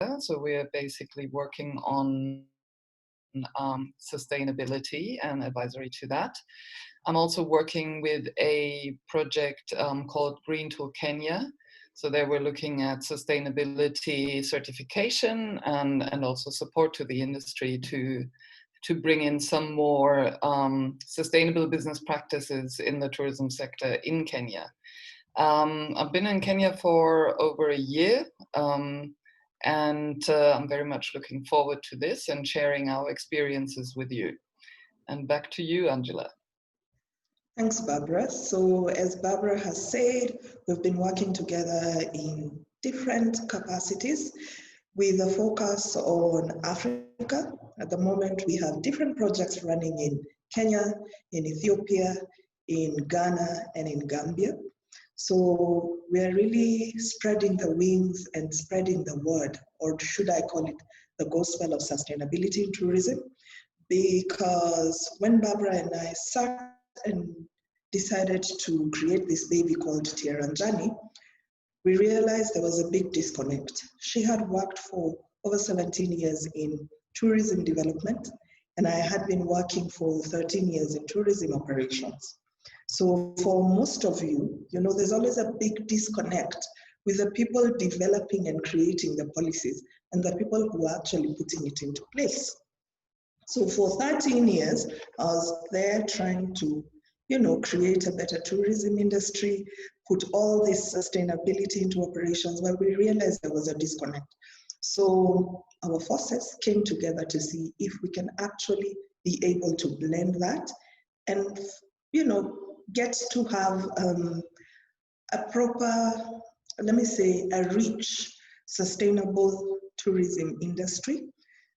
So we're basically working on sustainability and advisory to that. I'm also working with a project called Green Tool Kenya. So there we're looking at sustainability certification and also support to the industry to bring in some more sustainable business practices in the tourism sector in Kenya. I've been in Kenya for over a year, and I'm very much looking forward to this and sharing our experiences with you. And back to you, Angela. Thanks, Barbara. So as Barbara has said, we've been working together in different capacities with a focus on Africa. At the moment, we have different projects running in Kenya, in Ethiopia, in Ghana, and in Gambia. So we're really spreading the wings and spreading the word, or should I call it the gospel of sustainability in tourism? Because when Barbara and I sat and decided to create this baby called Tierranjani, we realized there was a big disconnect. She had worked for over 17 years in tourism development, and I had been working for 13 years in tourism operations. So for most of you, there's always a big disconnect with the people developing and creating the policies and the people who are actually putting it into place. So for 13 years, I was there trying to, create a better tourism industry, put all this sustainability into operations, but we realized there was a disconnect. So our forces came together to see if we can actually be able to blend that and, get to have a proper, a rich, sustainable tourism industry.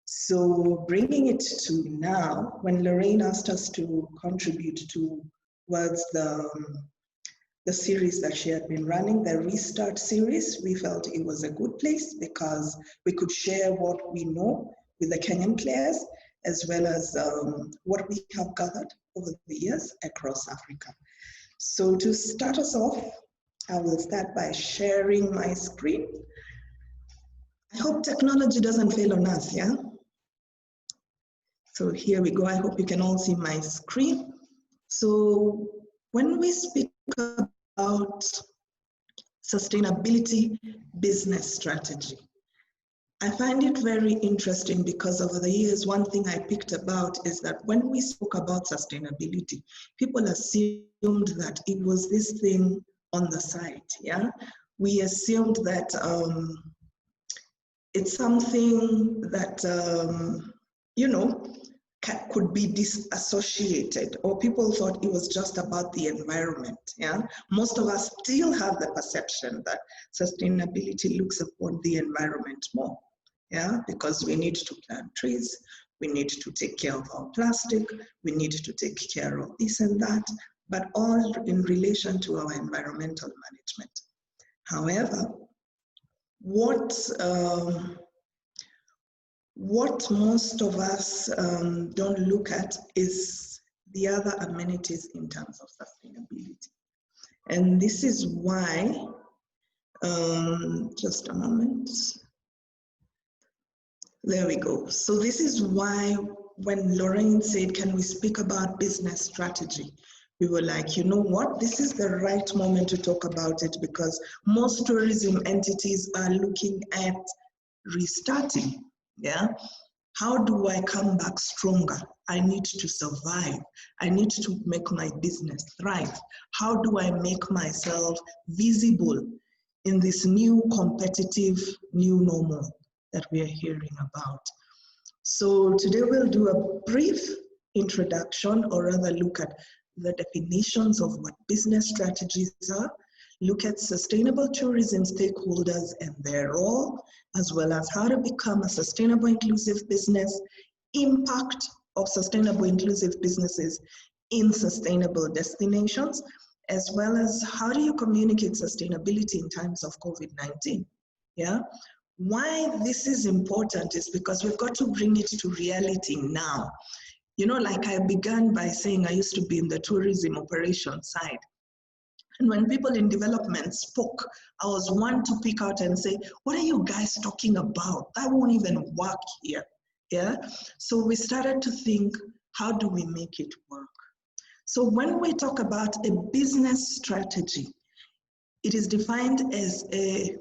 So bringing it to now, when Lorraine asked us to contribute towards the series that she had been running, the Restart series, we felt it was a good place because we could share what we know with the Kenyan players, as well as what we have gathered over the years across Africa. So to start us off, I will start by sharing my screen. I hope technology doesn't fail on us, yeah? So here we go. I hope you can all see my screen. So when we speak about sustainability business strategy, I find it very interesting because over the years, one thing I picked about is that when we spoke about sustainability, people assumed that it was this thing on the side, yeah? We assumed that it's something that, could be disassociated, or people thought it was just about the environment, yeah? Most of us still have the perception that sustainability looks upon the environment more, yeah? Because we need to plant trees, we need to take care of our plastic, we need to take care of this and that, but all in relation to our environmental management. However, what most of us don't look at is the other amenities in terms of sustainability. And this is why, just a moment. There we go. So this is why when Lorraine said, can we speak about business strategy? We were like, you know what, this is the right moment to talk about it because most tourism entities are looking at restarting. Yeah, how do I come back stronger? I need to survive. I need to make my business thrive. How do I make myself visible in this new competitive new normal that we are hearing about? So today we'll do a brief introduction, or rather look at the definitions of what business strategies are, look at sustainable tourism stakeholders and their role, as well as how to become a sustainable inclusive business, impact of sustainable inclusive businesses in sustainable destinations, as well as how do you communicate sustainability in times of COVID-19, yeah? Why this is important is because we've got to bring it to reality now. Like I began by saying, I used to be in the tourism operations side. And when people in development spoke, I was one to pick out and say, what are you guys talking about? That won't even work here. Yeah. So we started to think, how do we make it work? So when we talk about a business strategy, it is defined as a,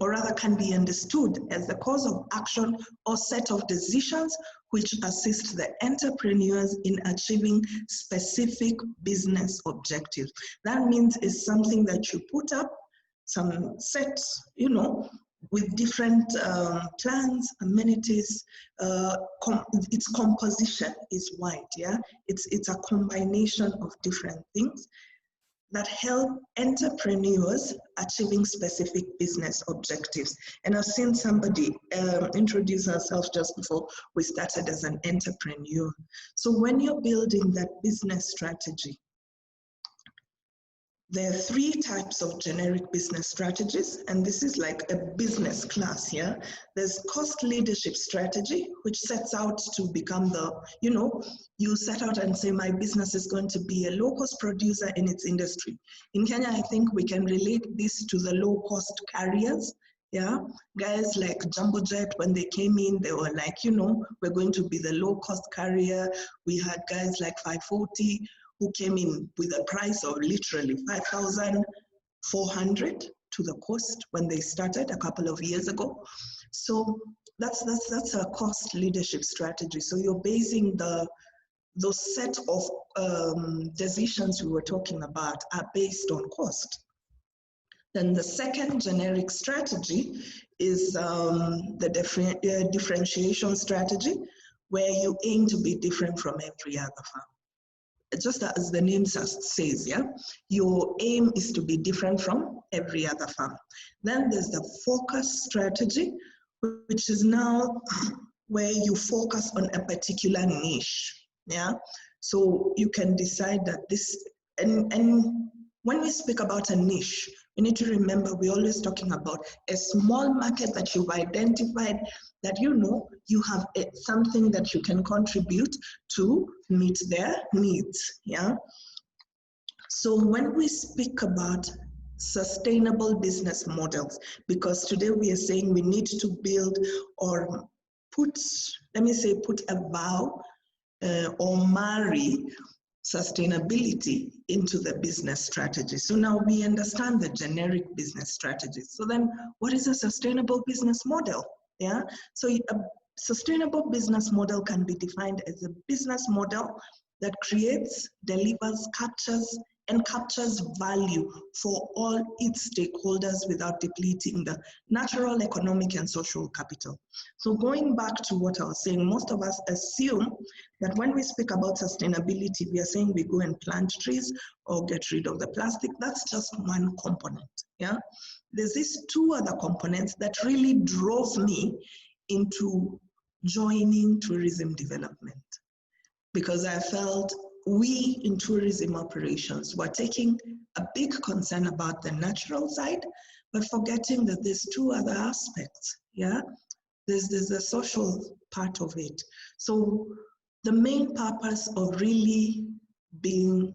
or rather can be understood as the course of action or set of decisions which assist the entrepreneurs in achieving specific business objectives. That means it's something that you put up, some sets, you know, with different plans, amenities. Its composition is wide, yeah? It's a combination of different things that help entrepreneurs achieving specific business objectives. And I've seen somebody introduce herself just before we started as an entrepreneur. So when you're building that business strategy, there are 3 types of generic business strategies, and this is like a business class here. There's cost leadership strategy, which sets out to become the, you know, you set out and say, my business is going to be a low-cost producer in its industry. In Kenya, I think we can relate this to the low-cost carriers. Yeah, guys like Jumbo Jet, when they came in, they were like, you know, we're going to be the low-cost carrier. We had guys like 540, who came in with a price of literally 5,400 to the coast when they started a couple of years ago. So that's a cost leadership strategy. So you're basing those set of decisions we were talking about are based on cost. Then the second generic strategy is the differentiation strategy, where you aim to be different from every other farm. Just as the name says, yeah, your aim is to be different from every other farm. Then there's the focus strategy, which is now where you focus on a particular niche, yeah? So you can decide that this, and when we speak about a niche, you need to remember we're always talking about a small market that you've identified, that you know you have something that you can contribute to meet their needs, yeah? So when we speak about sustainable business models, because today we are saying we need to build or put, let me say, put a vow or marry sustainability into the business strategy. So now we understand the generic business strategies. So then what is a sustainable business model? Yeah, so a sustainable business model can be defined as a business model that creates, delivers, captures value for all its stakeholders without depleting the natural, economic, and social capital. So going back to what I was saying, most of us assume that when we speak about sustainability, we are saying we go and plant trees or get rid of the plastic. That's just one component, yeah? There's these 2 other components that really drove me into joining tourism development, because I felt we in tourism operations were taking a big concern about the natural side, but forgetting that there's 2 other aspects, yeah? There's the social part of it. So the main purpose of really being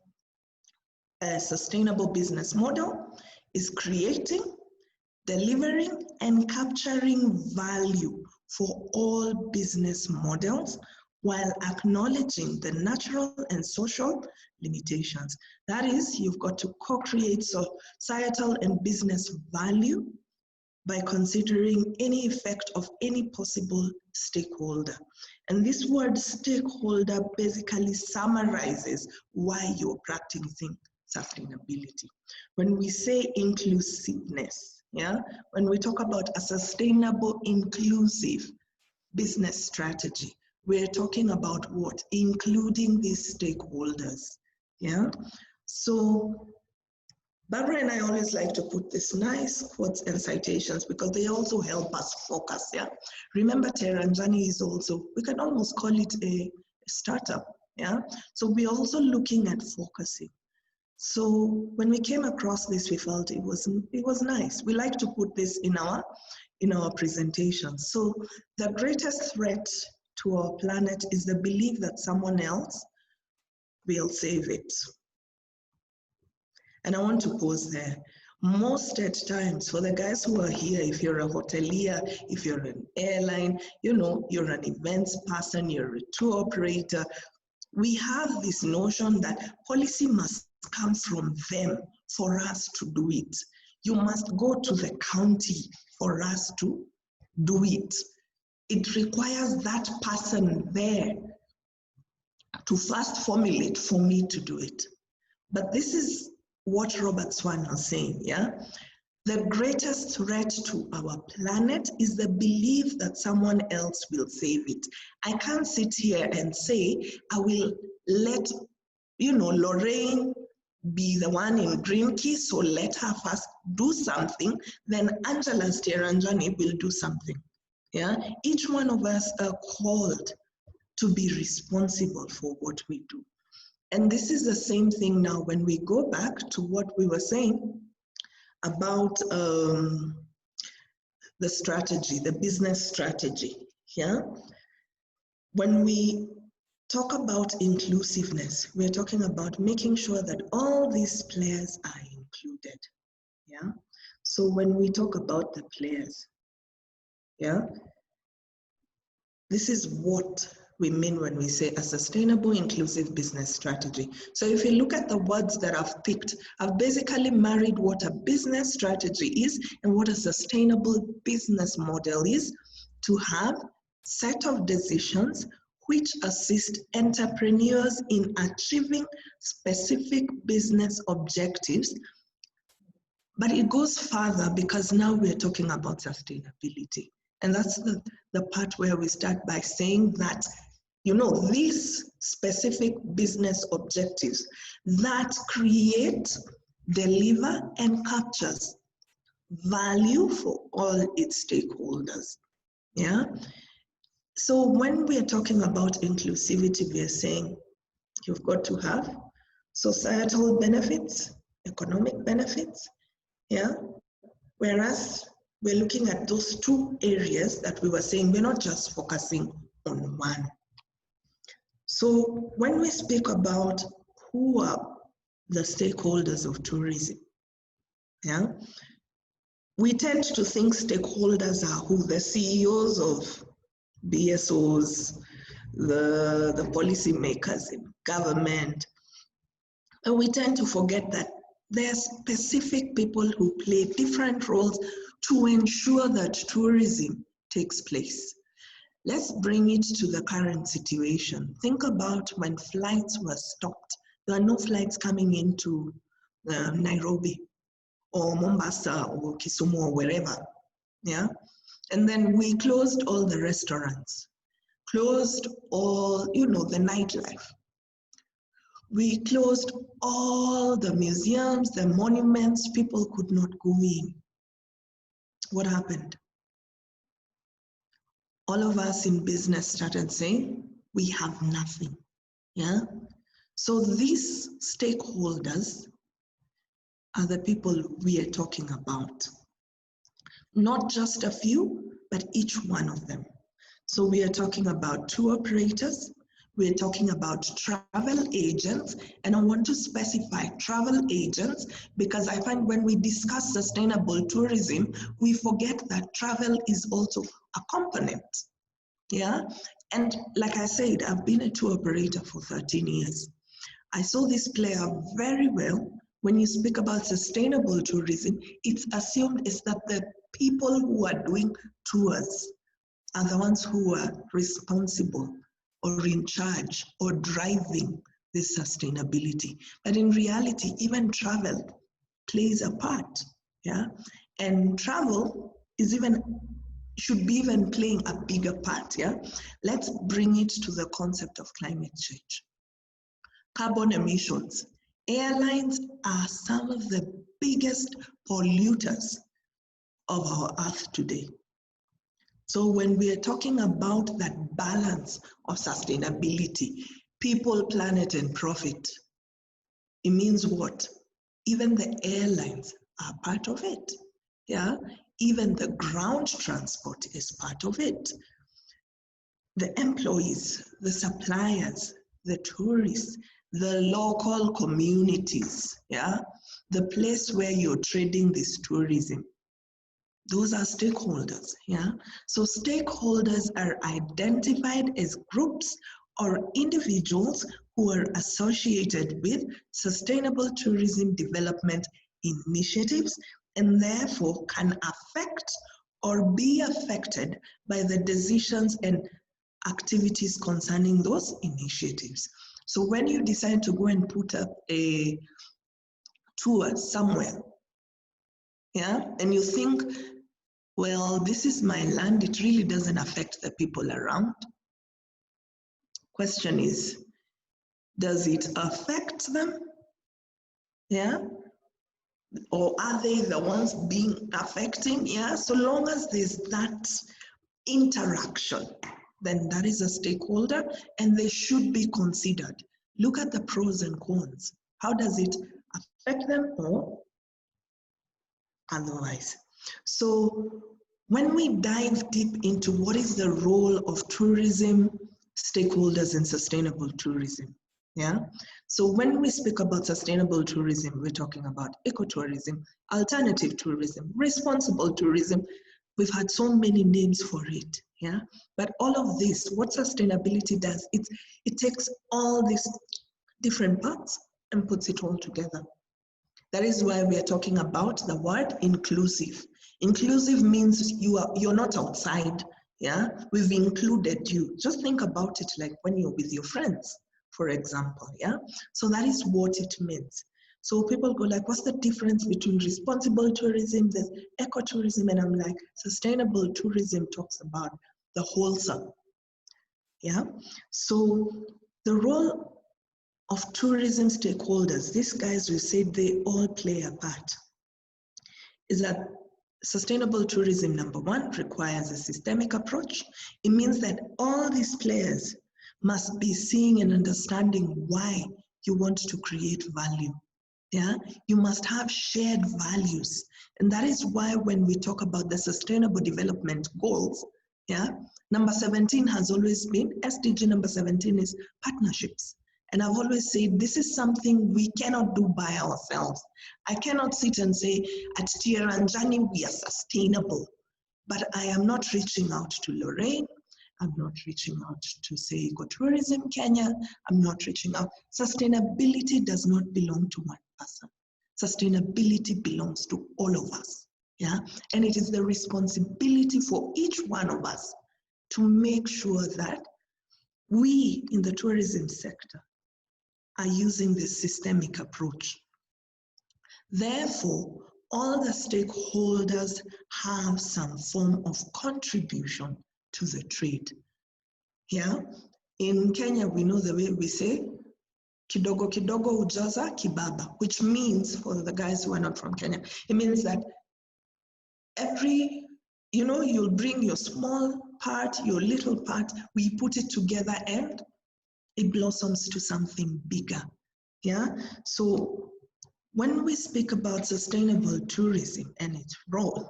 a sustainable business model is creating, delivering, and capturing value for all business models while acknowledging the natural and social limitations. That is, you've got to co-create societal and business value by considering any effect of any possible stakeholder. And this word stakeholder basically summarizes why you're practicing sustainability. When we say inclusiveness, yeah, when we talk about a sustainable, inclusive business strategy, we're talking about what? Including these stakeholders, yeah? So Barbara and I always like to put these nice quotes and citations because they also help us focus, yeah? Remember, Tierranjani is also, we can almost call it a startup, yeah? So we're also looking at focusing. So when we came across this, we felt it was nice. We like to put this in our presentations. So the greatest threat to our planet is the belief that someone else will save it. And I want to pause there. Most at times, for the guys who are here, if you're a hotelier, if you're an airline, you know, you're an events person, you're a tour operator, we have this notion that policy must come from them for us to do it. You must go to the county for us to do it. It requires that person there to first formulate for me to do it. But this is what Robert Swan was saying, yeah? The greatest threat to our planet is the belief that someone else will save it. I can't sit here and say, I will let, you know, Lorraine be the one in Green Key, so let her first do something, then Angela's Tierranjani will do something, yeah? Each one of us are called to be responsible for what we do. And this is the same thing now when we go back to what we were saying about the strategy, the business strategy, yeah? When we talk about inclusiveness, we're talking about making sure that all these players are included, yeah? So when we talk about the players, yeah, this is what we mean when we say a sustainable, inclusive business strategy. So if you look at the words that I've picked, I've basically married what a business strategy is and what a sustainable business model is to have set of decisions which assist entrepreneurs in achieving specific business objectives. But it goes further because now we're talking about sustainability. And that's the part where we start by saying that, you know, these specific business objectives that create, deliver, and captures value for all its stakeholders, yeah? So when we're talking about inclusivity, we're saying you've got to have societal benefits, economic benefits, yeah? Whereas we're looking at those two areas that we were saying, we're not just focusing on one. So when we speak about who are the stakeholders of tourism, yeah, we tend to think stakeholders are who? The CEOs of BSOs, the policymakers in government. And we tend to forget that there are specific people who play different roles to ensure that tourism takes place. Let's bring it to the current situation. Think about when flights were stopped. There are no flights coming into Nairobi or Mombasa or Kisumu or wherever, yeah? And then we closed all the restaurants, closed all, you know, the nightlife. We closed all the museums, the monuments, people could not go in. What happened? All of us in business started saying, we have nothing, yeah? So these stakeholders are the people we are talking about. Not just a few, but each one of them. So we are talking about tour operators, we're talking about travel agents, and I want to specify travel agents because I find when we discuss sustainable tourism, we forget that travel is also a component, yeah? And like I said, I've been a tour operator for 13 years. I saw this play out very well. When you speak about sustainable tourism, it's assumed is that the people who are doing tours are the ones who are responsible or in charge or driving this sustainability. But in reality, even travel plays a part, yeah? And travel is should be even playing a bigger part, yeah? Let's bring it to the concept of climate change. Carbon emissions. Airlines are some of the biggest polluters of our earth today. So when we are talking about that balance of sustainability, people, planet, and profit, it means what? Even the airlines are part of it, yeah? Even the ground transport is part of it. The employees, the suppliers, the tourists, the local communities, yeah? the place where you're trading this tourism. Those are stakeholders, yeah? So stakeholders are identified as groups or individuals who are associated with sustainable tourism development initiatives and therefore can affect or be affected by the decisions and activities concerning those initiatives. So when you decide to go and put up a tour somewhere, yeah, and you think, well, this is my land, it really doesn't affect the people around. Question is, does it affect them? Yeah? Or are they the ones being affecting? Yeah, so long as there's that interaction, then that is a stakeholder and they should be considered. Look at the pros and cons. How does it affect them or otherwise? So when we dive deep into what is the role of tourism stakeholders in sustainable tourism, yeah? So when we speak about sustainable tourism, we're talking about ecotourism, alternative tourism, responsible tourism. We've had so many names for it, yeah? But all of this, what sustainability does, it takes all these different parts and puts it all together. That is why we are talking about the word inclusive. Inclusive means you're not outside, yeah? We've included you. Just think about it like when you're with your friends, for example, yeah? So that is what it means. So people go like, what's the difference between responsible tourism, there's ecotourism, and I'm like, sustainable tourism talks about the wholesome, yeah? So the role of tourism stakeholders, these guys, we said they all play a part, is that sustainable tourism, number one, requires a systemic approach. It means that all these players must be seeing and understanding why you want to create value. Yeah, you must have shared values. And that is why when we talk about the sustainable development goals, yeah, number 17 has always been, SDG number 17 is partnerships. And I've always said, this is something we cannot do by ourselves. I cannot sit and say, at Tierranjani, we are sustainable. But I am not reaching out to Lorraine. I'm not reaching out to, say, Ecotourism Kenya. I'm not reaching out. Sustainability does not belong to one person. Sustainability belongs to all of us. Yeah? And it is the responsibility for each one of us to make sure that we in the tourism sector are using this systemic approach. Therefore, all the stakeholders have some form of contribution to the trade. Yeah? In Kenya, we know the way we say, kidogo kidogo ujaza kibaba, which means, for the guys who are not from Kenya, it means that you'll bring your small part, your little part, we put it together and it blossoms to something bigger. Yeah? So when we speak about sustainable tourism and its role,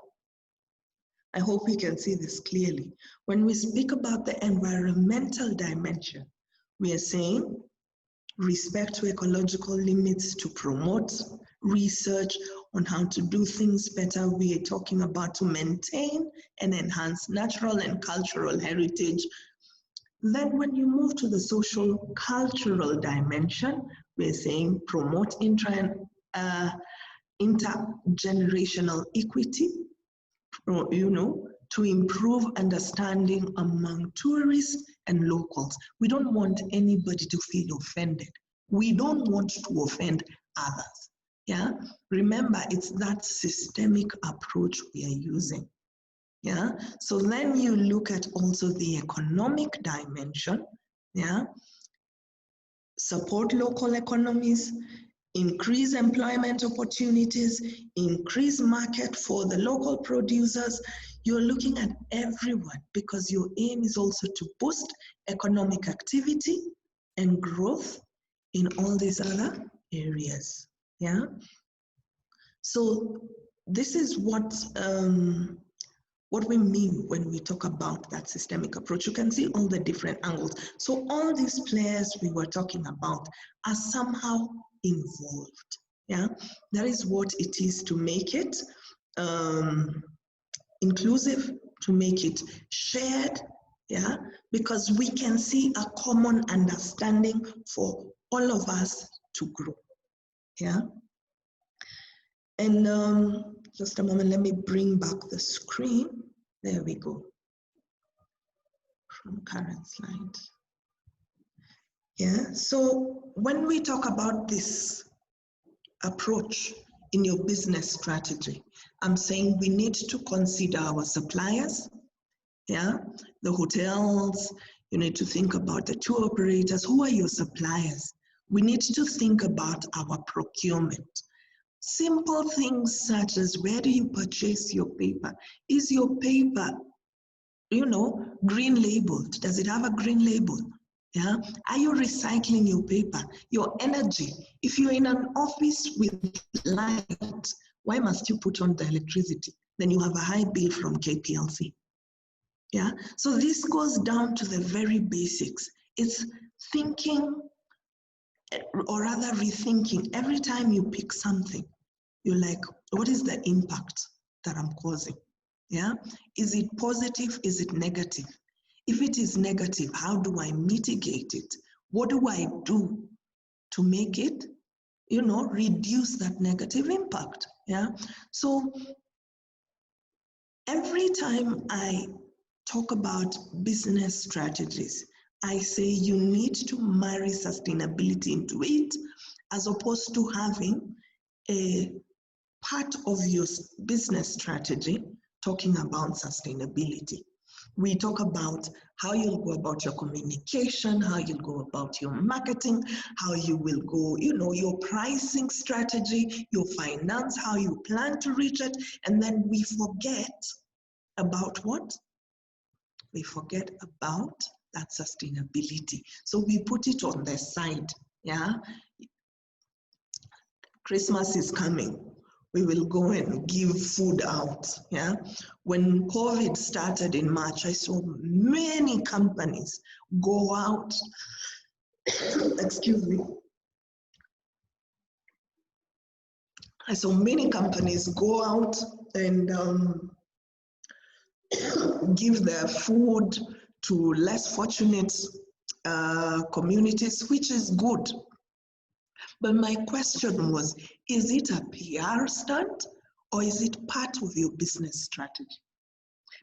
I hope we can see this clearly. When we speak about the environmental dimension, we are saying respect to ecological limits to promote research on how to do things better. We are talking about to maintain and enhance natural and cultural heritage. Then when you move to the social cultural dimension, we're saying promote intergenerational equity, to improve understanding among tourists and locals. We don't want anybody to feel offended. We don't want to offend others. Yeah? Remember, it's that systemic approach we are using. Yeah? So then you look at also the economic dimension. Yeah? Support local economies, increase employment opportunities, increase market for the local producers. You're looking at everyone because your aim is also to boost economic activity and growth in all these other areas. Yeah. So this is what we mean when we talk about that systemic approach. You can see all the different angles. So all these players we were talking about are somehow involved. Yeah, that is what it is to make it inclusive, to make it shared, yeah, because we can see a common understanding for all of us to grow, yeah. And just a moment, let me bring back the screen. There we go. From current slide. Yeah, so when we talk about this approach in your business strategy, I'm saying we need to consider our suppliers, yeah, the hotels, you need to think about the tour operators. Who are your suppliers? We need to think about our procurement. Simple things such as, where do you purchase your paper? Is your paper, you know, green labeled? Does it have a green label? Yeah. Are you recycling your paper? Your energy. If you're in an office with light, why must you put on the electricity? Then you have a high bill from KPLC. Yeah. So this goes down to the very basics. It's thinking, or rather rethinking. Every time you pick something, you're like, what is the impact that I'm causing? Yeah. Is it positive? Is it negative? If it is negative, how do I mitigate it? What do I do to make it, you know, reduce that negative impact? Yeah. So every time I talk about business strategies, I say you need to marry sustainability into it, as opposed to having a part of your business strategy talking about sustainability. We talk about how you'll go about your communication, how you'll go about your marketing, how you will go, you know, your pricing strategy, your finance, how you plan to reach it. And then we forget about what? We forget about that sustainability. So we put it on the side, yeah? Christmas is coming. We will go and give food out, yeah? When COVID started in March, I saw many companies go out, excuse me. I saw many companies go out and give their food to less fortunate communities, which is good. But my question was, is it a PR stunt or is it part of your business strategy?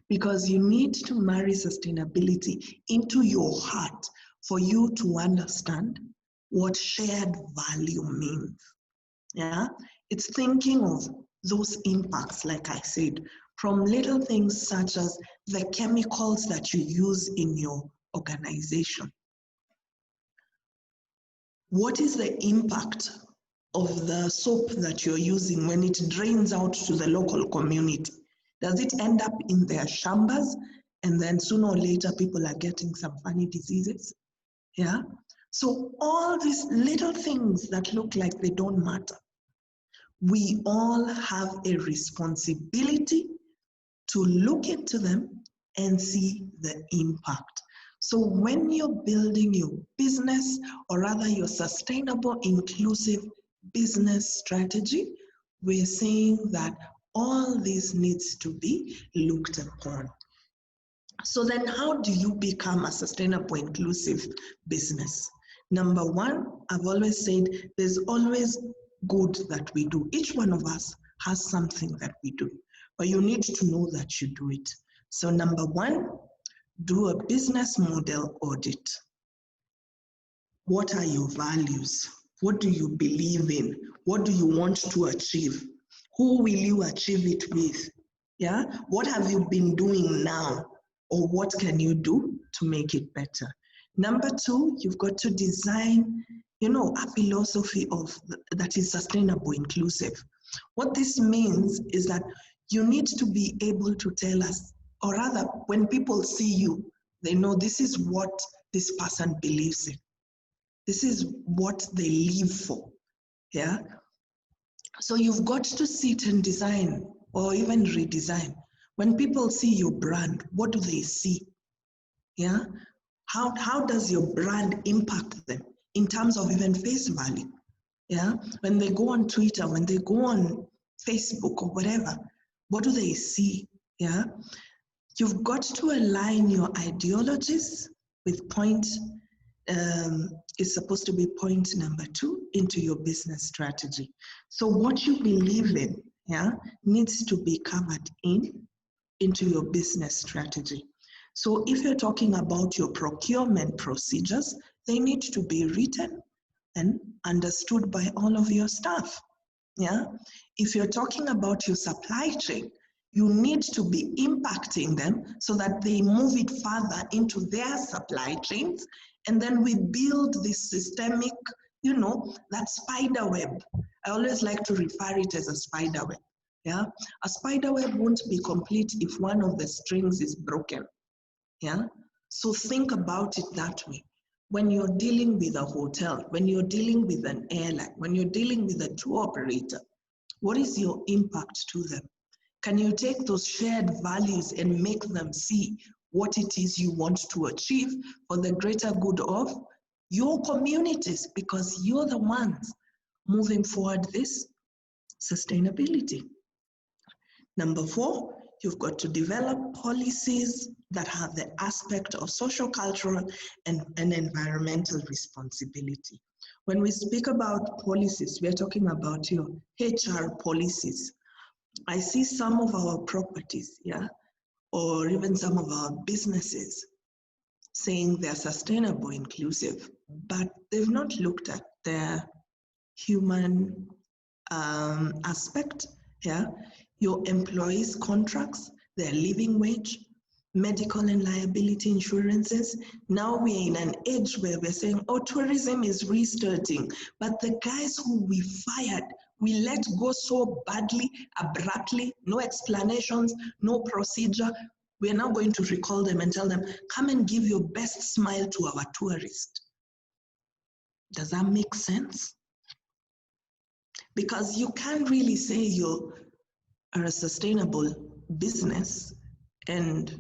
Because you need to marry sustainability into your heart for you to understand what shared value means. Yeah, it's thinking of those impacts, like I said, from little things such as the chemicals that you use in your organization. What is the impact of the soap that you're using when it drains out to the local community? Does it end up in their shambas, and then sooner or later people are getting some funny diseases? Yeah. So all these little things that look like they don't matter, we all have a responsibility to look into them and see the impact. So when you're building your business, or rather your sustainable, inclusive business strategy, we're saying that all this needs to be looked upon. So then how do you become a sustainable, inclusive business? Number one, I've always said there's always good that we do. Each one of us has something that we do, but you need to know that you do it. So number one, do a business model audit. What are your values? What do you believe in? What do you want to achieve? Who will you achieve it with? Yeah? What have you been doing now? Or what can you do to make it better? Number two, you've got to design, you know, a philosophy of that is sustainable, inclusive. What this means is that you need to be able to tell us, or rather, when people see you, they know this is what this person believes in. This is what they live for, yeah? So you've got to sit and design or even redesign. When people see your brand, what do they see? Yeah? How does your brand impact them in terms of even face value? Yeah, when they go on Twitter, when they go on Facebook or whatever, what do they see? Yeah, you've got to align your ideologies with point, is supposed to be point number 2 into your business strategy. So what you believe in, yeah, needs to be covered into your business strategy. So if you're talking about your procurement procedures, they need to be written and understood by all of your staff. Yeah. If you're talking about your supply chain, you need to be impacting them so that they move it further into their supply chains. And then we build this systemic, that spider web. I always like to refer it as a spider web. Yeah. A spider web won't be complete if one of the strings is broken. Yeah. So think about it that way. When you're dealing with a hotel, when you're dealing with an airline, when you're dealing with a tour operator, what is your impact to them? Can you take those shared values and make them see what it is you want to achieve for the greater good of your communities? Because you're the ones moving forward this sustainability. Number 4, you've got to develop policies that have the aspect of social, cultural, and environmental responsibility. When we speak about policies, we're talking about your HR policies. I see some of our properties, yeah, or even some of our businesses saying they're sustainable, inclusive, but they've not looked at their human aspect, yeah, your employees' contracts, their living wage, medical and liability insurances. Now we're in an age where we're saying, oh, tourism is restarting, but the guys who we fired, we let go so badly, abruptly, no explanations, no procedure. We're now going to recall them and tell them, come and give your best smile to our tourist. Does that make sense? Because you can't really say you are a sustainable business and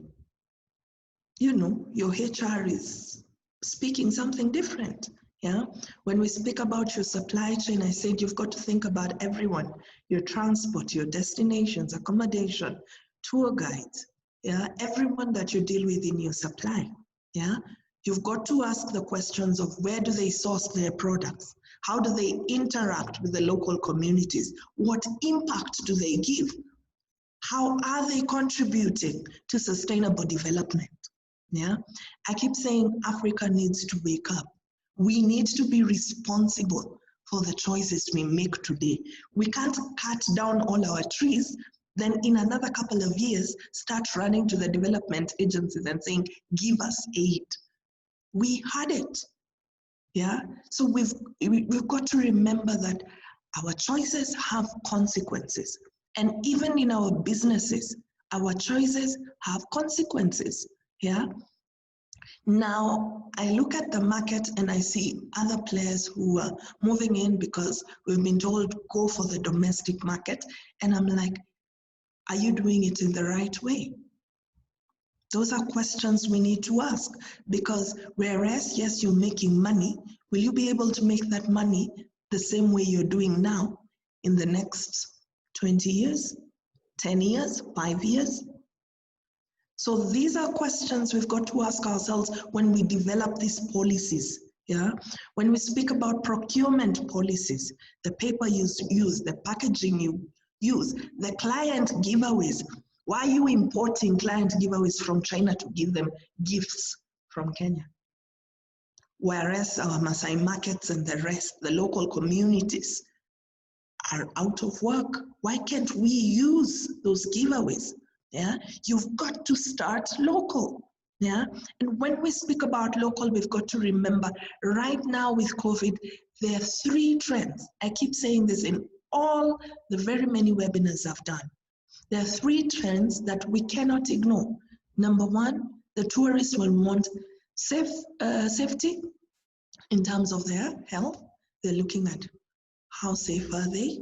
your HR is speaking something different. Yeah. When we speak about your supply chain, I said you've got to think about everyone, your transport, your destinations, accommodation, tour guides, yeah, everyone that you deal with in your supply. Yeah. You've got to ask the questions of where do they source their products? How do they interact with the local communities? What impact do they give? How are they contributing to sustainable development? Yeah, I keep saying Africa needs to wake up. We need to be responsible for the choices we make today. We can't cut down all our trees, then in another couple of years, start running to the development agencies and saying, give us aid. We had it. Yeah, so we've got to remember that our choices have consequences. And even in our businesses, our choices have consequences. Yeah. Now, I look at the market and I see other players who are moving in because we've been told go for the domestic market. And I'm like, are you doing it in the right way? Those are questions we need to ask, because whereas, yes, you're making money, will you be able to make that money the same way you're doing now in the next 20 years, 10 years, 5 years? So these are questions we've got to ask ourselves when we develop these policies. Yeah, when we speak about procurement policies, the paper you use, the packaging you use, the client giveaways. Why are you importing client giveaways from China to give them gifts from Kenya? Whereas our Maasai markets and the rest, the local communities, are out of work. Why can't we use those giveaways? Yeah, you've got to start local. Yeah, and when we speak about local, we've got to remember right now with COVID, there are 3 trends. I keep saying this in all the very many webinars I've done. There are 3 trends that we cannot ignore. Number 1, the tourists will want safety in terms of their health. They're looking at how safe are they.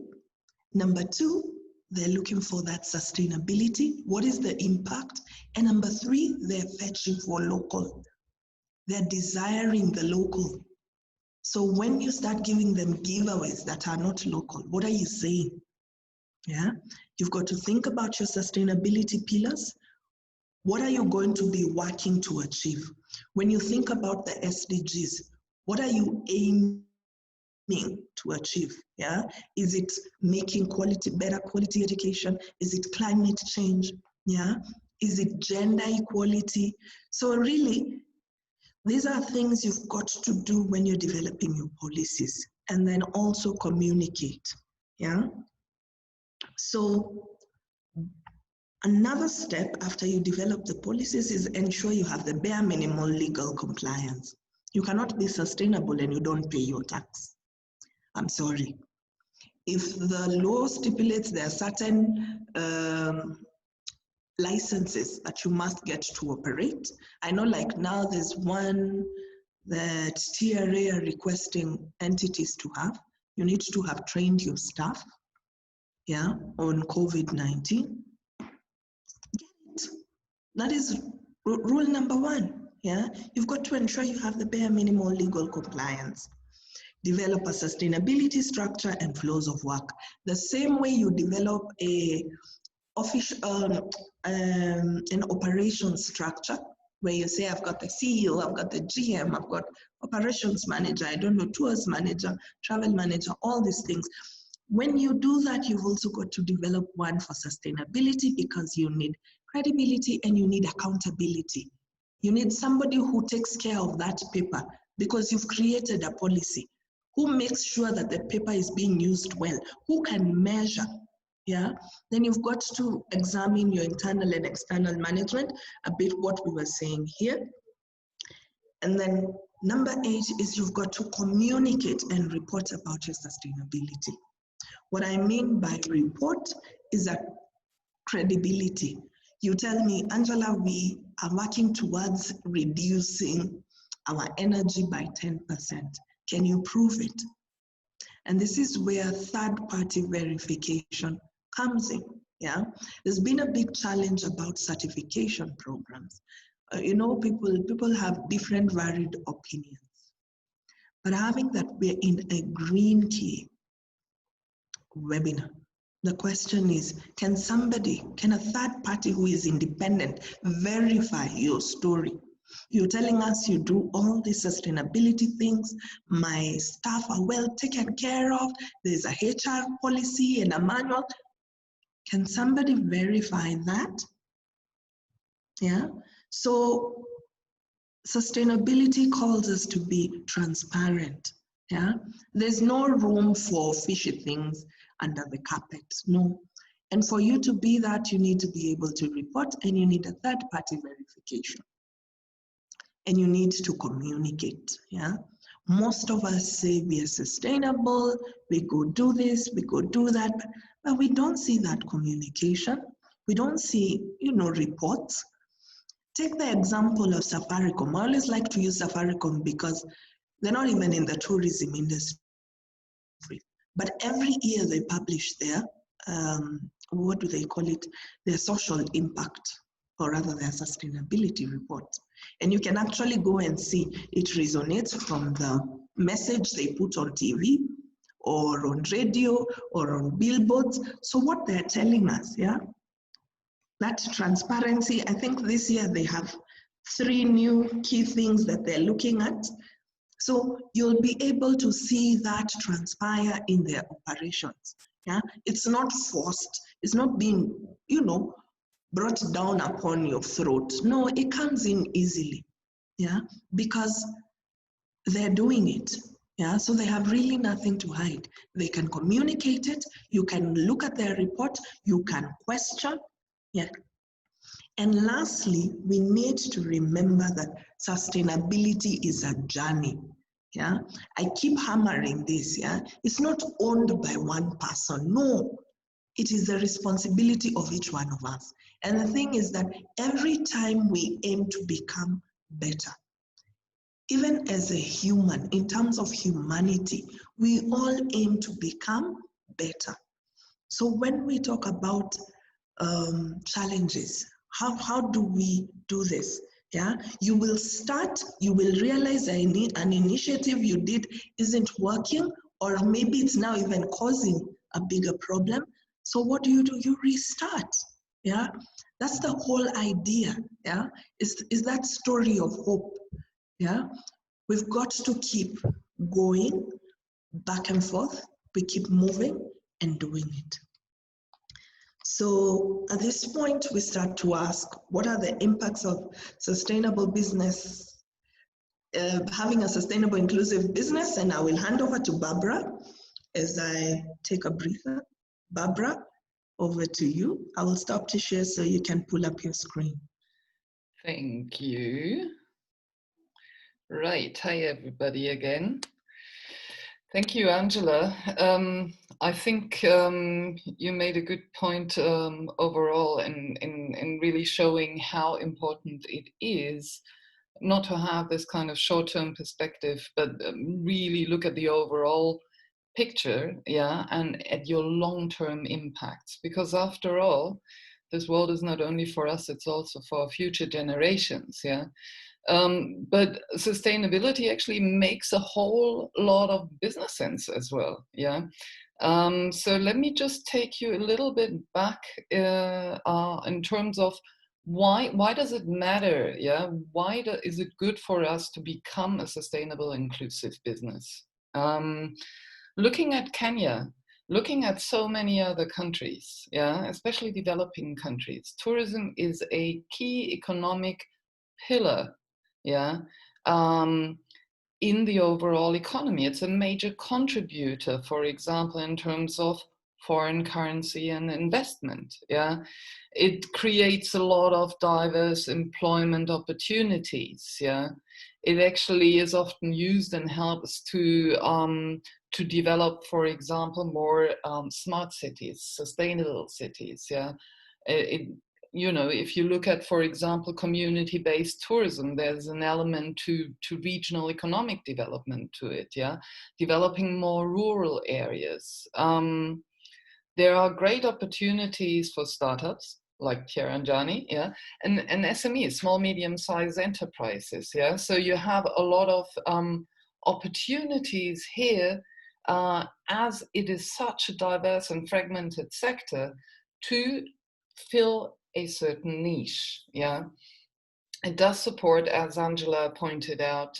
Number 2, they're looking for that sustainability. What is the impact? And number 3, they're fetching for local. They're desiring the local. So when you start giving them giveaways that are not local, what are you saying? Yeah, you've got to think about your sustainability pillars. What are you going to be working to achieve? When you think about the SDGs, what are you aiming to achieve? Yeah, is it making better quality education? Is it climate change? Yeah, is it gender equality? So really, these are things you've got to do when you're developing your policies, and then also communicate. Yeah. So another step after you develop the policies is ensure you have the bare minimum legal compliance. You cannot be sustainable and you don't pay your tax. I'm sorry. If the law stipulates there are certain licenses that you must get to operate, I know like now there's one that TRA are requesting entities to have. You need to have trained your staff, yeah, on COVID-19. That is rule number one, yeah? You've got to ensure you have the bare minimum legal compliance. Develop a sustainability structure and flows of work. The same way you develop an operations structure where you say, I've got the CEO, I've got the GM, I've got operations manager, I don't know, tours manager, travel manager, all these things. When you do that, you've also got to develop one for sustainability because you need credibility and you need accountability. You need somebody who takes care of that paper because you've created a policy. Who makes sure that the paper is being used well? Who can measure? Yeah. Then you've got to examine your internal and external management, a bit what we were saying here. And then number 8 is you've got to communicate and report about your sustainability. What I mean by report is a credibility. You tell me, Angela, we are working towards reducing our energy by 10%. Can you prove it? And this is where third-party verification comes in. Yeah, there's been a big challenge about certification programs. You know, people have different varied opinions. But having that we're in a green key webinar, the question is, can a third party who is independent verify your story? You're telling us you do all these sustainability things, my staff are well taken care of, there's a HR policy and a manual. Can somebody verify that? Yeah, so sustainability calls us to be transparent. Yeah, there's no room for fishy things under the carpet, no. And for you to be that, you need to be able to report and you need a third-party verification. And you need to communicate, yeah? Most of us say we are sustainable, we go do this, we go do that, but we don't see that communication. We don't see, reports. Take the example of Safaricom. I always like to use Safaricom because they're not even in the tourism industry. But every year they publish their, what do they call it? Their social impact, or rather their sustainability report. And you can actually go and see it resonates from the message they put on TV or on radio or on billboards. So what they're telling us, yeah, that transparency, I think this year they have 3 new key things that they're looking at. So you'll be able to see that transpire in their operations. Yeah, it's not forced. It's not being, brought down upon your throat. No, it comes in easily. Yeah, because they're doing it. Yeah, so they have really nothing to hide. They can communicate it. You can look at their report. You can question. Yeah. And lastly, we need to remember that sustainability is a journey. Yeah, I keep hammering this. Yeah, it's not owned by one person. No, it is the responsibility of each one of us. And the thing is that every time we aim to become better, even as a human, in terms of humanity, we all aim to become better. So when we talk about challenges, how do we do this? Yeah, you will start, you will realize an initiative you did isn't working, or maybe it's now even causing a bigger problem. So what do? You restart. Yeah, that's the whole idea. Yeah, is that story of hope. Yeah, we've got to keep going back and forth. We keep moving and doing it. So at this point, we start to ask, what are the impacts of sustainable business, having a sustainable, inclusive business? And I will hand over to Barbara as I take a breather. Barbara, over to you. I will stop to share so you can pull up your screen. Thank you. Right, hi everybody again. Thank you, Angela. I think you made a good point overall in really showing how important it is not to have this kind of short-term perspective, but really look at the overall picture, yeah, and at your long-term impacts. Because after all, this world is not only for us, it's also for future generations, yeah. But sustainability actually makes a whole lot of business sense as well, yeah. So let me just take you a little bit back in terms of why does it matter, yeah? Is it good for us to become a sustainable, inclusive business? Looking at Kenya, looking at so many other countries, yeah, especially developing countries, tourism is a key economic pillar, yeah, in the overall economy. It's a major contributor, for example, in terms of foreign currency and investment, yeah. It creates a lot of diverse employment opportunities, yeah. It actually is often used and helps to develop, for example, more smart cities, sustainable cities, yeah. It, you know, if you look at, for example, community-based tourism, there's an element to regional economic development to it, yeah, developing more rural areas. There are great opportunities for startups like Tierranjani, yeah, and SMEs, small, medium-sized enterprises, yeah. So you have a lot of opportunities here, as it is such a diverse and fragmented sector, to fill a certain niche, yeah. It does support, as Angela pointed out,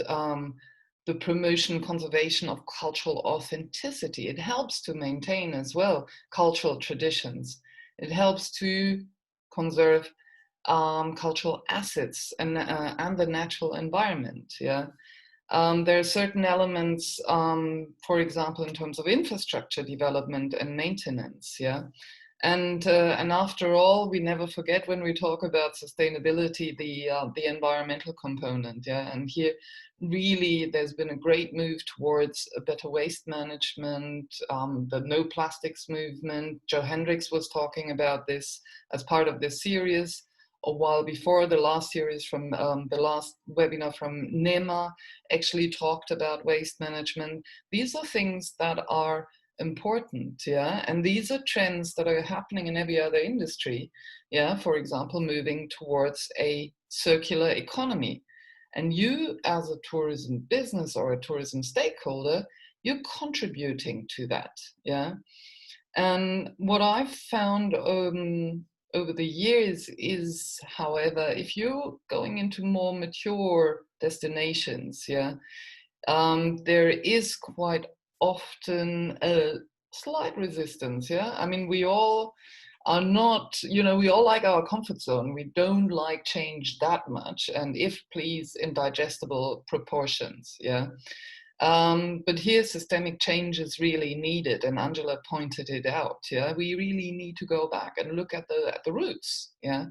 the promotion, conservation of cultural authenticity. It helps to maintain as well cultural traditions. It helps to conserve cultural assets and the natural environment, yeah. There are certain elements, for example, in terms of infrastructure development and maintenance, yeah. And after all, we never forget when we talk about sustainability, the environmental component, yeah. And here, really, there's been a great move towards a better waste management, the no plastics movement. Joe Hendricks was talking about this as part of this series a while before. The last series from the last webinar from NEMA actually talked about waste management. These are things that are important, yeah, and these are trends that are happening in every other industry, yeah. For example, moving towards a circular economy, and you as a tourism business or a tourism stakeholder, you're contributing to that, yeah. And what I've found over the years is, however, if you're going into more mature destinations, yeah, there is quite often a slight resistance, yeah. I mean, we all are not, you know, we all like our comfort zone. We don't like change that much, and if please in digestible proportions, yeah. But here systemic change is really needed, and Angela pointed it out, yeah. We really need to go back and look at the roots, yeah.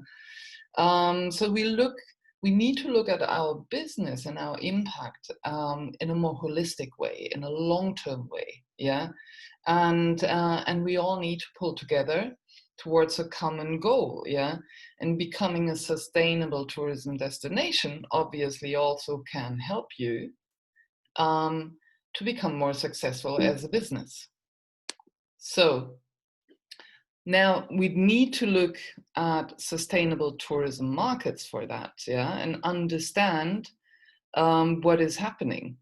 So we need to look at our business and our impact in a more holistic way, in a long-term way, yeah. And we all need to pull together towards a common goal, yeah. And becoming a sustainable tourism destination obviously also can help you to become more successful as a business. So Now, we'd need to look at sustainable tourism markets for that, yeah, and understand what is happening.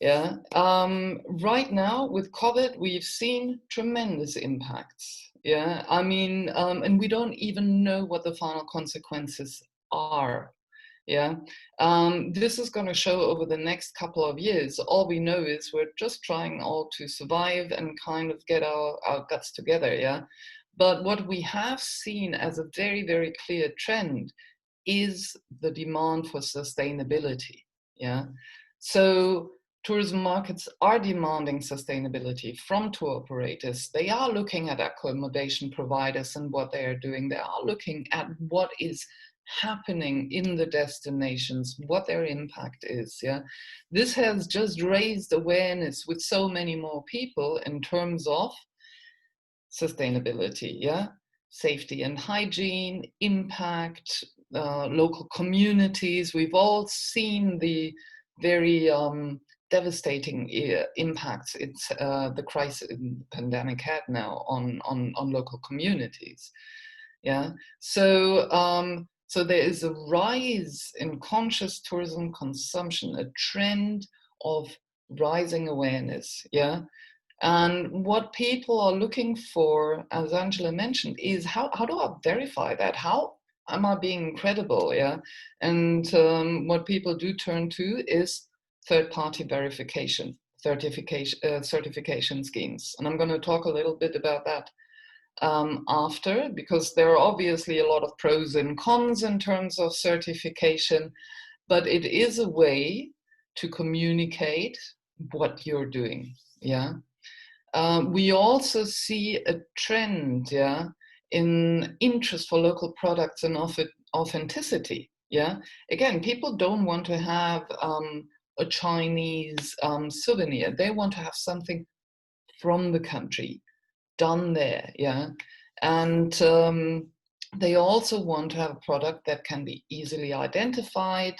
Yeah. Right now with COVID, we've seen tremendous impacts. Yeah. I mean, and we don't even know what the final consequences are. Yeah. This is going to show over the next couple of years. All we know is we're just trying all to survive and kind of get our guts together. Yeah. But what we have seen as a very, very clear trend is the demand for sustainability. Yeah. So tourism markets are demanding sustainability from tour operators. They are looking at accommodation providers and what they are doing. They are looking at what is happening in the destinations, what their impact is. Yeah. This has just raised awareness with so many more people in terms of sustainability, yeah, safety and hygiene, impact, local communities. We've all seen the very devastating impacts the crisis, the pandemic had now on local communities. Yeah, so there is a rise in conscious tourism consumption, a trend of rising awareness. Yeah, and what people are looking for, as Angela mentioned, is how do I verify that? How am I being credible? Yeah. And what people do turn to is third-party verification, certification schemes. And I'm going to talk a little bit about that after, because there are obviously a lot of pros and cons in terms of certification, but it is a way to communicate what you're doing. Yeah. We also see a trend, yeah, in interest for local products and authenticity. Yeah, again, people don't want to have a Chinese souvenir. They want to have something from the country, done there. Yeah, and they also want to have a product that can be easily identified,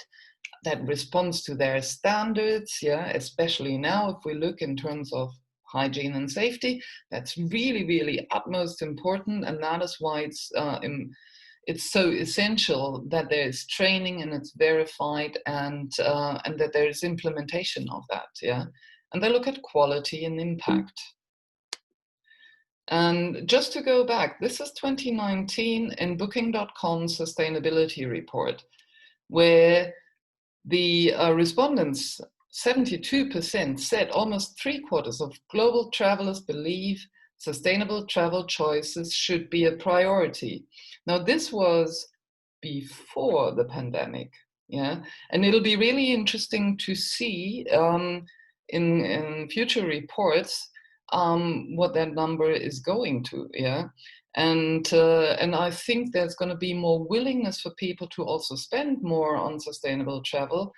that responds to their standards, yeah, especially now if we look in terms of hygiene and safety. That's really, really utmost important, and that is why it's so essential that there is training and it's verified, and that there is implementation of that. Yeah, and they look at quality and impact. And just to go back, this is 2019 in Booking.com sustainability report, where the respondents, 72% said almost 3/4 of global travelers believe sustainable travel choices should be a priority. Now, this was before the pandemic, yeah, and it'll be really interesting to see in future reports what that number is going to, yeah. And I think there's going to be more willingness for people to also spend more on sustainable travel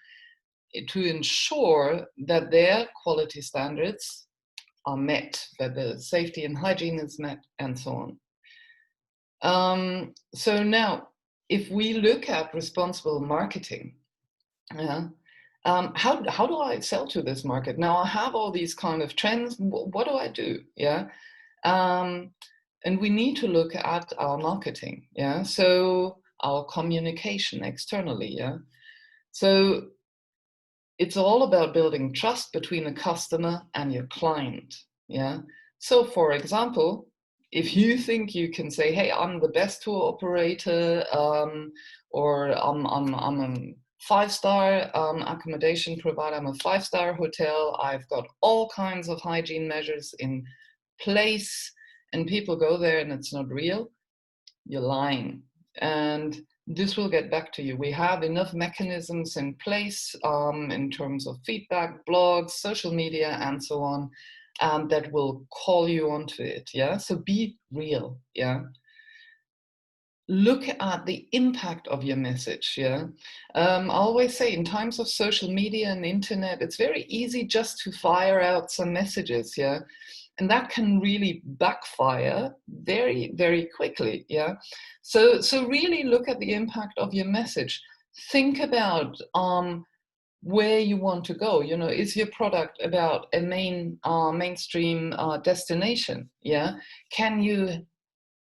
to ensure that their quality standards are met, that the safety and hygiene is met, and so on. So now, if we look at responsible marketing, yeah, how do I sell to this market? Now I have all these kind of trends. What do I do? Yeah. And we need to look at our marketing, yeah, so our communication externally, yeah. So it's all about building trust between the customer and your client, yeah. So for example, if you think you can say, hey, I'm the best tour operator, or I'm a five-star accommodation provider, I'm a five-star hotel, I've got all kinds of hygiene measures in place, and people go there and it's not real, you're lying. And this will get back to you. We have enough mechanisms in place in terms of feedback, blogs, social media, and so on, that will call you onto it. Yeah. So be real. Yeah. Look at the impact of your message. Yeah. I always say in times of social media and internet, it's very easy just to fire out some messages. Yeah. And that can really backfire very, very quickly. Yeah. So really look at the impact of your message. Think about where you want to go. You know, is your product about a mainstream destination? Yeah, can you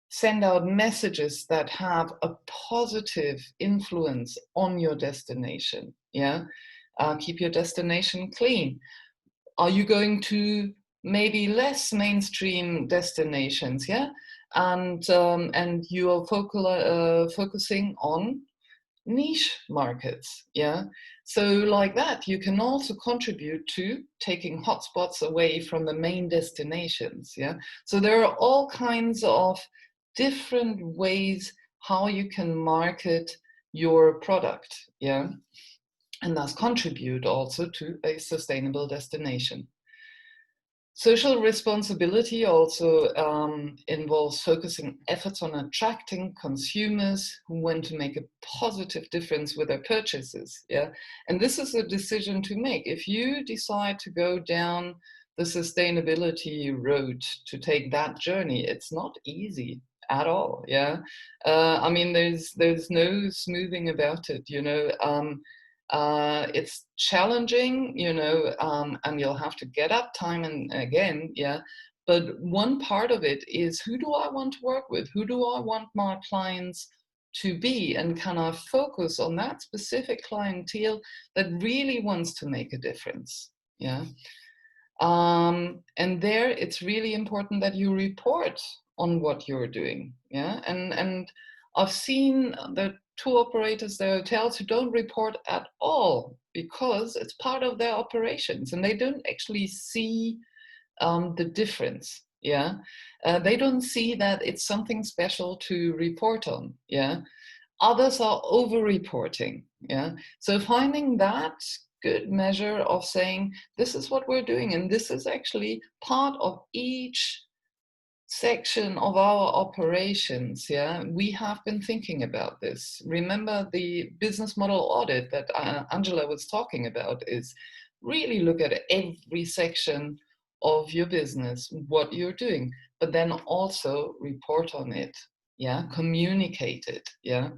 send out messages that have a positive influence on your destination? Yeah, keep your destination clean. Are you going to maybe less mainstream destinations? Yeah, and you are focusing on niche markets. Yeah, so like that you can also contribute to taking hotspots away from the main destinations. Yeah, so there are all kinds of different ways how you can market your product. Yeah, and thus contribute also to a sustainable destination. Social responsibility also involves focusing efforts on attracting consumers who want to make a positive difference with their purchases. Yeah, and this is a decision to make. If you decide to go down the sustainability road, to take that journey, it's not easy at all. Yeah, I mean, there's no smoothing about it. You know. It's challenging, you know, and you'll have to get up time and again, yeah. But one part of it is, who do I want to work with? Who do I want my clients to be? And can I focus on that specific clientele that really wants to make a difference? Yeah. And there, it's really important that you report on what you're doing. Yeah, and I've seen the tour operators, the hotels, who don't report at all because it's part of their operations, and they don't actually see the difference. Yeah, they don't see that it's something special to report on. Yeah, others are over-reporting. Yeah, so finding that good measure of saying, this is what we're doing, and this is actually part of each section of our operations. Yeah, we have been thinking about this. Remember, the business model audit that Angela was talking about is really look at every section of your business, what you're doing, but then also report on it. Yeah, communicate it. Yeah.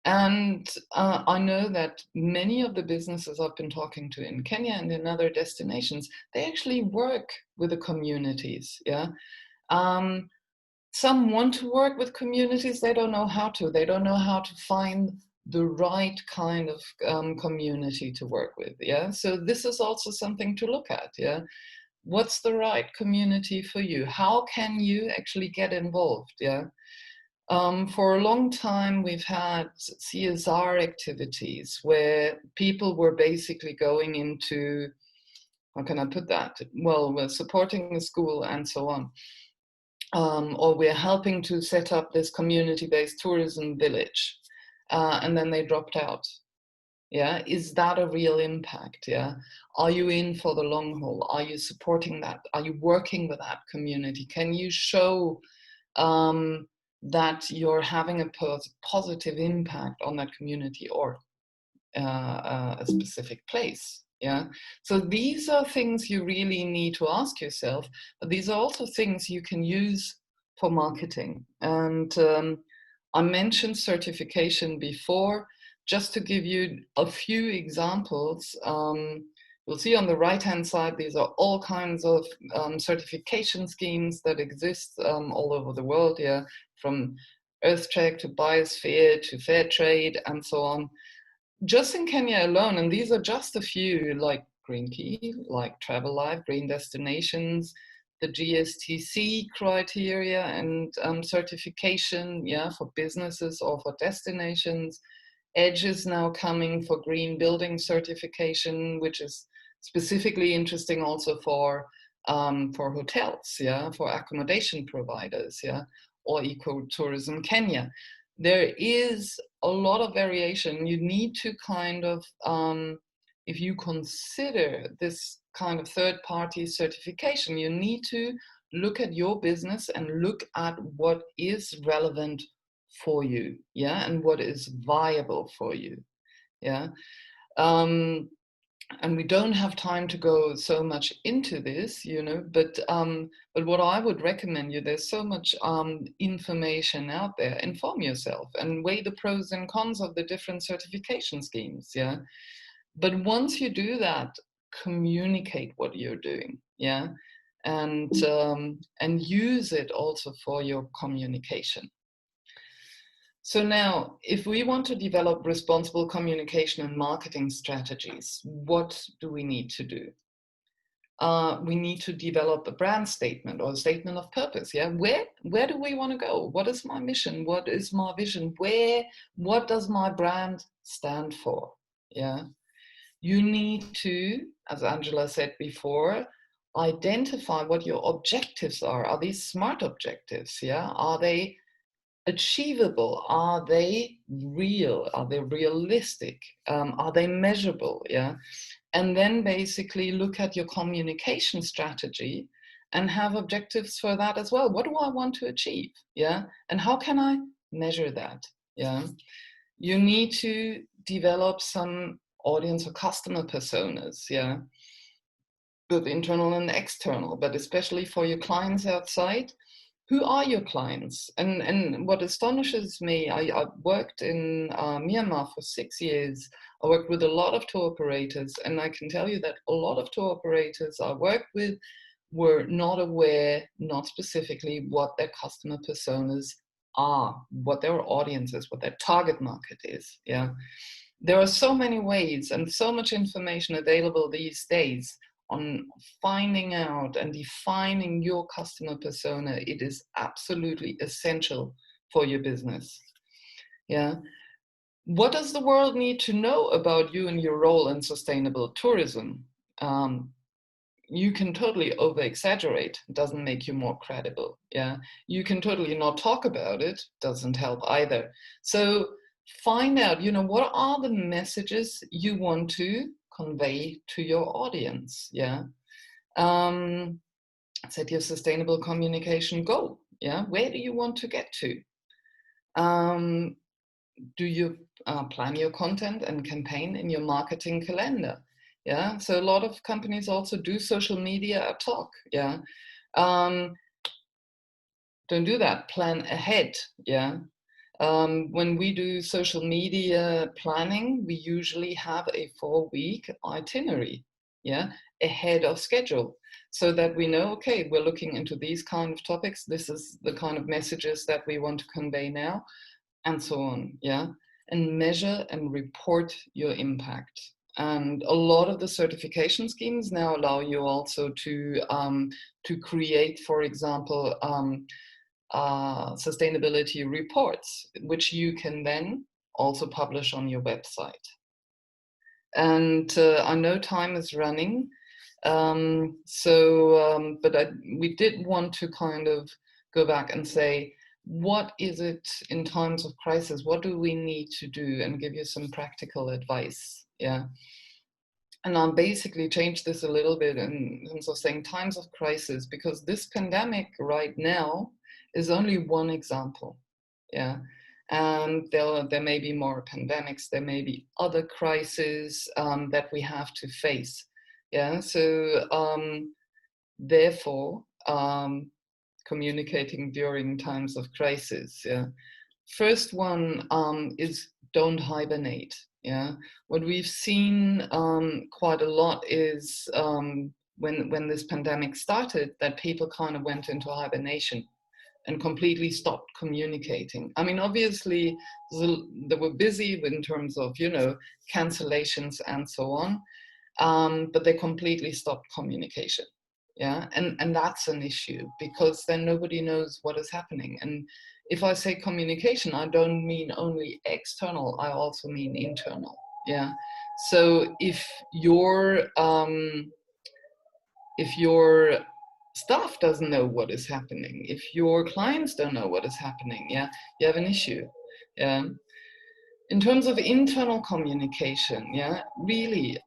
And I know that many of the businesses I've been talking to in Kenya and in other destinations, they actually work with the communities. Yeah. Some want to work with communities, they don't know how to. They don't know how to find the right kind of community to work with. Yeah. So this is also something to look at. Yeah. What's the right community for you? How can you actually get involved? Yeah. For a long time, we've had CSR activities where people were basically going into, how can I put that? Well, we're supporting a school and so on. Or we're helping to set up this community-based tourism village. And then they dropped out. Yeah, is that a real impact? Yeah, are you in for the long haul? Are you supporting that? Are you working with that community? Can you show that you're having a positive impact on that community or a specific place? Yeah, so these are things you really need to ask yourself, but these are also things you can use for marketing. And I mentioned certification before. Just to give you a few examples, you'll see on the right-hand side, these are all kinds of certification schemes that exist all over the world, yeah, from EarthTrack to Biosphere to Fair Trade and so on. Just in Kenya alone, and these are just a few, like Green Key, like Travel Life, Green Destinations, the GSTC criteria and certification, yeah, for businesses or for destinations. Edge is now coming for green building certification, which is specifically interesting also for hotels, yeah, for accommodation providers, yeah, or Ecotourism Kenya. There is a lot of variation. You need to kind of, if you consider this kind of third-party certification, you need to look at your business and look at what is relevant for you, yeah, and what is viable for you, yeah. And we don't have time to go so much into this, you know, but what I would recommend you, there's so much information out there. Inform yourself and weigh the pros and cons of the different certification schemes, yeah. But once you do that, communicate what you're doing, yeah, and use it also for your communication. So now, if we want to develop responsible communication and marketing strategies, what do we need to do? We need to develop a brand statement or a statement of purpose. Yeah, where do we want to go? What is my mission? What is my vision? What does my brand stand for? Yeah, you need to, as Angela said before, identify what your objectives are. Are these smart objectives? Yeah, are they achievable? Are they real? Are they realistic? Are they measurable? Yeah. And then basically look at your communication strategy and have objectives for that as well. What do I want to achieve? Yeah. And how can I measure that? Yeah. You need to develop some audience or customer personas. Yeah. Both internal and external, but especially for your clients outside. Who are your clients? And what astonishes me, I worked in Myanmar for 6 years. I worked with a lot of tour operators, and I can tell you that a lot of tour operators I worked with were not aware, not specifically, what their customer personas are, what their audience is, what their target market is. Yeah, there are so many ways and so much information available these days on finding out and defining your customer persona. It is absolutely essential for your business. Yeah. What does the world need to know about you and your role in sustainable tourism? You can totally over exaggerate, doesn't make you more credible. Yeah. You can totally not talk about it, doesn't help either. So find out, what are the messages you want to convey to your audience. Yeah. Set your sustainable communication goal. Yeah, where do you want to get to? Do you plan your content and campaign in your marketing calendar? Yeah, so a lot of companies also do social media ad hoc. Yeah, don't do that. Plan ahead. Yeah. When we do social media planning, we usually have a 4-week itinerary, yeah, ahead of schedule, so that we know, okay, we're looking into these kind of topics. This is the kind of messages that we want to convey now, and so on, yeah. And measure and report your impact. And a lot of the certification schemes now allow you also to create, for example, sustainability reports, which you can then also publish on your website. And I know time is running, but we did want to kind of go back and say, what is it in times of crisis? What do we need to do? And give you some practical advice. Yeah. And I'll basically change this a little bit in terms of saying times of crisis, because this pandemic right now is only one example. Yeah. And there may be more pandemics, there may be other crises that we have to face. Yeah. So therefore, communicating during times of crisis. Yeah. First one is don't hibernate. Yeah, what we've seen quite a lot is when this pandemic started, that people kind of went into hibernation and completely stopped communicating. I mean, obviously they were busy in terms of cancellations and so on, but they completely stopped communication. Yeah, and that's an issue, because then nobody knows what is happening. And if I say communication, I don't mean only external, I also mean internal. Yeah, so if your staff doesn't know what is happening, if your clients don't know what is happening, yeah, you have an issue. Yeah. In terms of internal communication, yeah, really,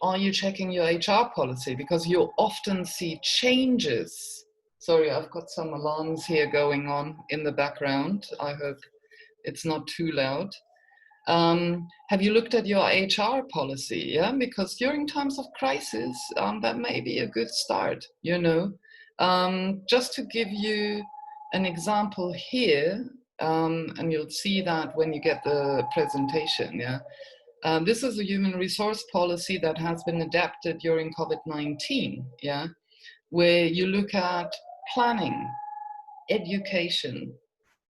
are you checking your HR policy? Because you often see changes. Sorry, I've got some alarms here going on in the background. I hope it's not too loud. Have you looked at your HR policy? Yeah, because during times of crisis, that may be a good start. Just to give you an example here, and you'll see that when you get the presentation. Yeah, This is a human resource policy that has been adapted during COVID-19, yeah, where you look at planning, education,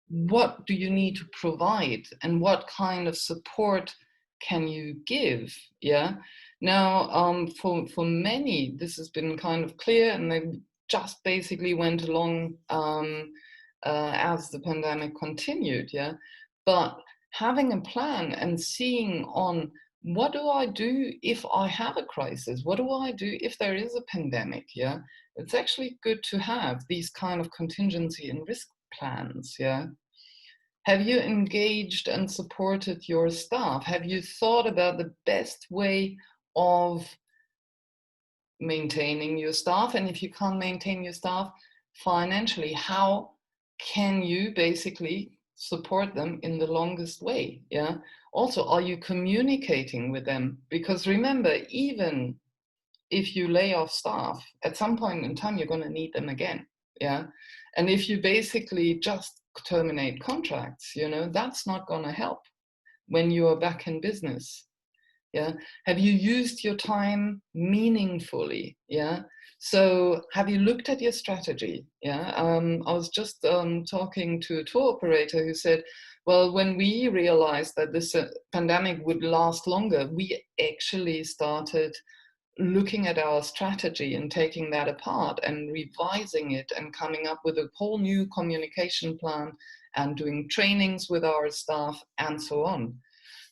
what do you need to provide and what kind of support can you give, yeah. Now for many this has been kind of clear, and they just basically went along as the pandemic continued, yeah. But having a plan and seeing on what do I do if I have a crisis, what do I do if there is a pandemic, yeah, it's actually good to have these kind of contingency and risk plans, yeah. Have you engaged and supported your staff? Have you thought about the best way of maintaining your staff? And if you can't maintain your staff financially, how can you basically support them in the longest way? Yeah. Also, are you communicating with them? Because remember, even if you lay off staff, at some point in time, you're going to need them again. Yeah. And if you basically just terminate contracts, you know, that's not going to help when you are back in business. Yeah. Have you used your time meaningfully? Yeah. So have you looked at your strategy? Yeah. I was just talking to a tour operator who said, well, when we realized that this pandemic would last longer, we actually started looking at our strategy and taking that apart and revising it and coming up with a whole new communication plan and doing trainings with our staff and so on.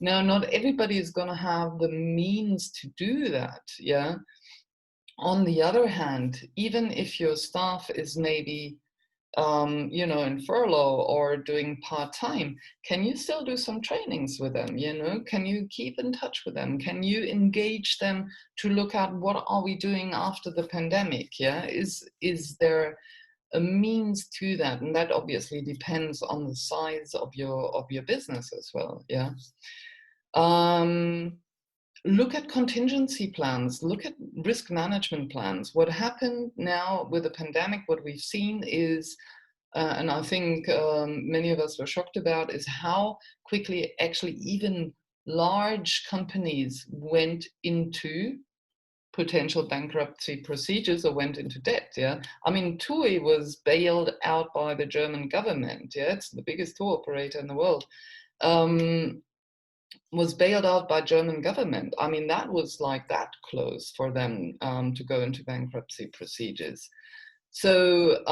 Now, not everybody is going to have the means to do that, yeah. On the other hand, even if your staff is maybe you know, in furlough or doing part-time, can you still do some trainings with them? You know, can you keep in touch with them? Can you engage them to look at what are we doing after the pandemic? Yeah, is there a means to that? And that obviously depends on the size of your business as well. Yeah. Look at contingency plans, look at risk management plans. What happened now with the pandemic, what we've seen is, and I think many of us were shocked about, is how quickly actually even large companies went into potential bankruptcy procedures or went into debt, yeah. I mean, TUI was bailed out by the German government, yeah, it's the biggest tour operator in the world. Was bailed out by German government. I mean, that was like that close for them to go into bankruptcy procedures. So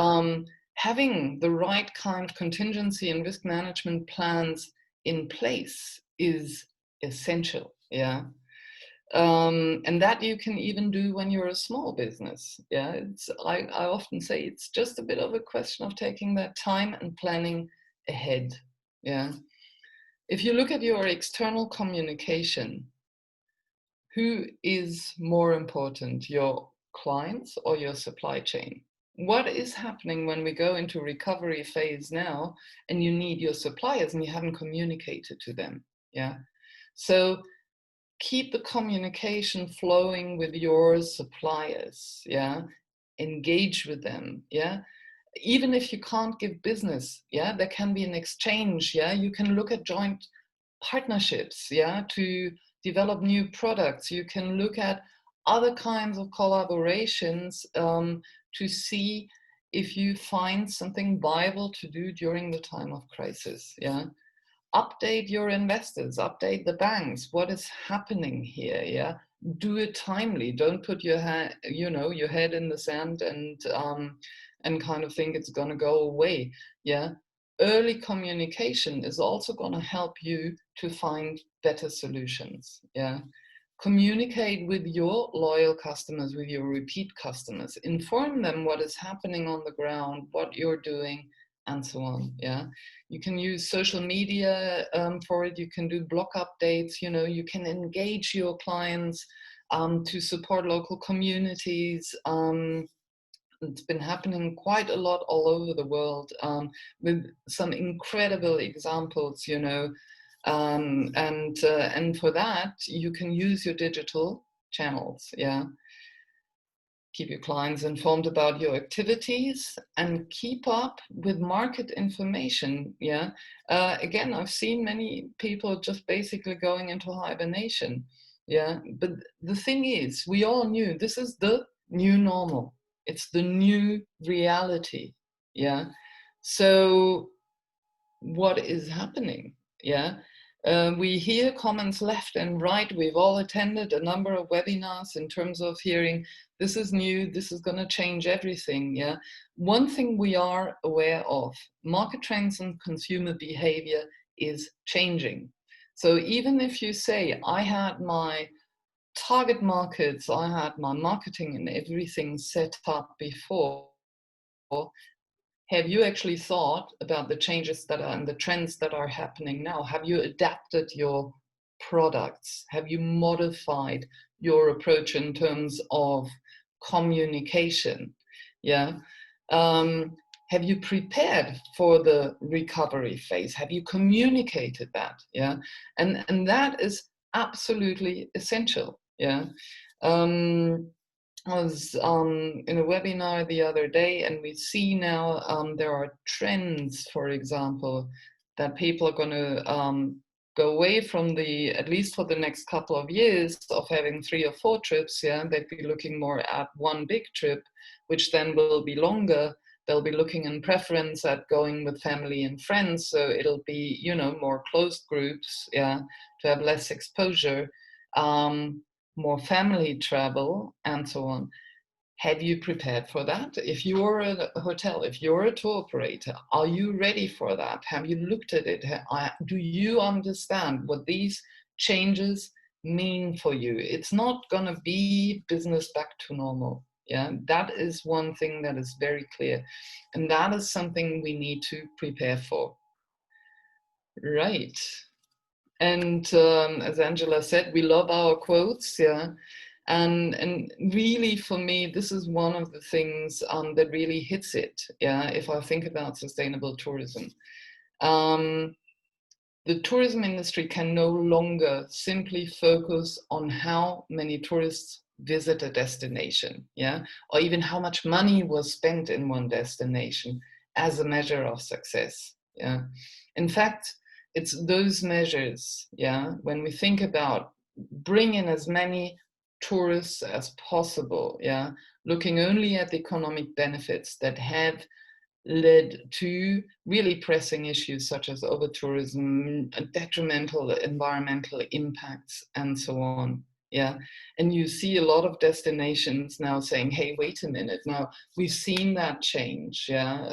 having the right kind of contingency and risk management plans in place is essential, yeah. And that you can even do when you're a small business, yeah. I often say it's just a bit of a question of taking that time and planning ahead, yeah. If you look at your external communication, who is more important, your clients or your supply chain? What is happening when we go into recovery phase now and you need your suppliers and you haven't communicated to them? Yeah. So keep the communication flowing with your suppliers. Yeah. Engage with them. Yeah. Even if you can't give business, yeah, there can be an exchange, yeah. You can look at joint partnerships, yeah, to develop new products. You can look at other kinds of collaborations to see if you find something viable to do during the time of crisis, yeah. Update your investors, update the banks, what is happening here, yeah. Do it timely. Don't put your head, you know, your head in the sand and kind of think it's going to go away, yeah. Early communication is also going to help you to find better solutions, yeah. Communicate with your loyal customers, with your repeat customers. Inform them what is happening on the ground, what you're doing, and so on, yeah. You can use social media for it. You can do blog updates, you know, you can engage your clients to support local communities. It's been happening quite a lot all over the world with some incredible examples, you know, and for that you can use your digital channels, yeah. keep your clients informed about your activities, and keep up with market information. Yeah. Again, I've seen many people just basically going into hibernation. Yeah. But the thing is, we all knew this is the new normal. It's the new reality. Yeah. So what is happening? Yeah. We hear comments left and right. We've all attended a number of webinars in terms of hearing, this is new, this is going to change everything. Yeah. One thing we are aware of, market trends and consumer behavior is changing. So even if you say, I had my target markets, I had my marketing and everything set up before, have you actually thought about the changes that are and the trends that are happening now? Have you adapted your products? Have you modified your approach in terms of communication? Yeah. Have you prepared for the recovery phase? Have you communicated that? Yeah. And that is absolutely essential. Yeah. I was in a webinar the other day, and we see now there are trends, for example, that people are going to go away from at least for the next couple of years, of having 3 or 4 trips. Yeah, they'd be looking more at one big trip, which then will be longer. They'll be looking in preference at going with family and friends, so it'll be, you know, more closed groups. Yeah, to have less exposure. More family travel, and so on. Have you prepared for that? If you're a hotel, if you're a tour operator, are you ready for that? Have you looked at it? Do you understand what these changes mean for you? It's not going to be business back to normal. Yeah, that is one thing that is very clear. And that is something we need to prepare for. Right. And as Angela said, we love our quotes, yeah. And really, for me, this is one of the things that really hits it, yeah. If I think about sustainable tourism, the tourism industry can no longer simply focus on how many tourists visit a destination, yeah, or even how much money was spent in one destination as a measure of success, yeah. In fact, it's those measures, yeah, when we think about bringing as many tourists as possible, yeah, looking only at the economic benefits that have led to really pressing issues such as over-tourism, detrimental environmental impacts, and so on. Yeah, and you see a lot of destinations now saying, hey, wait a minute, now we've seen that change. Yeah,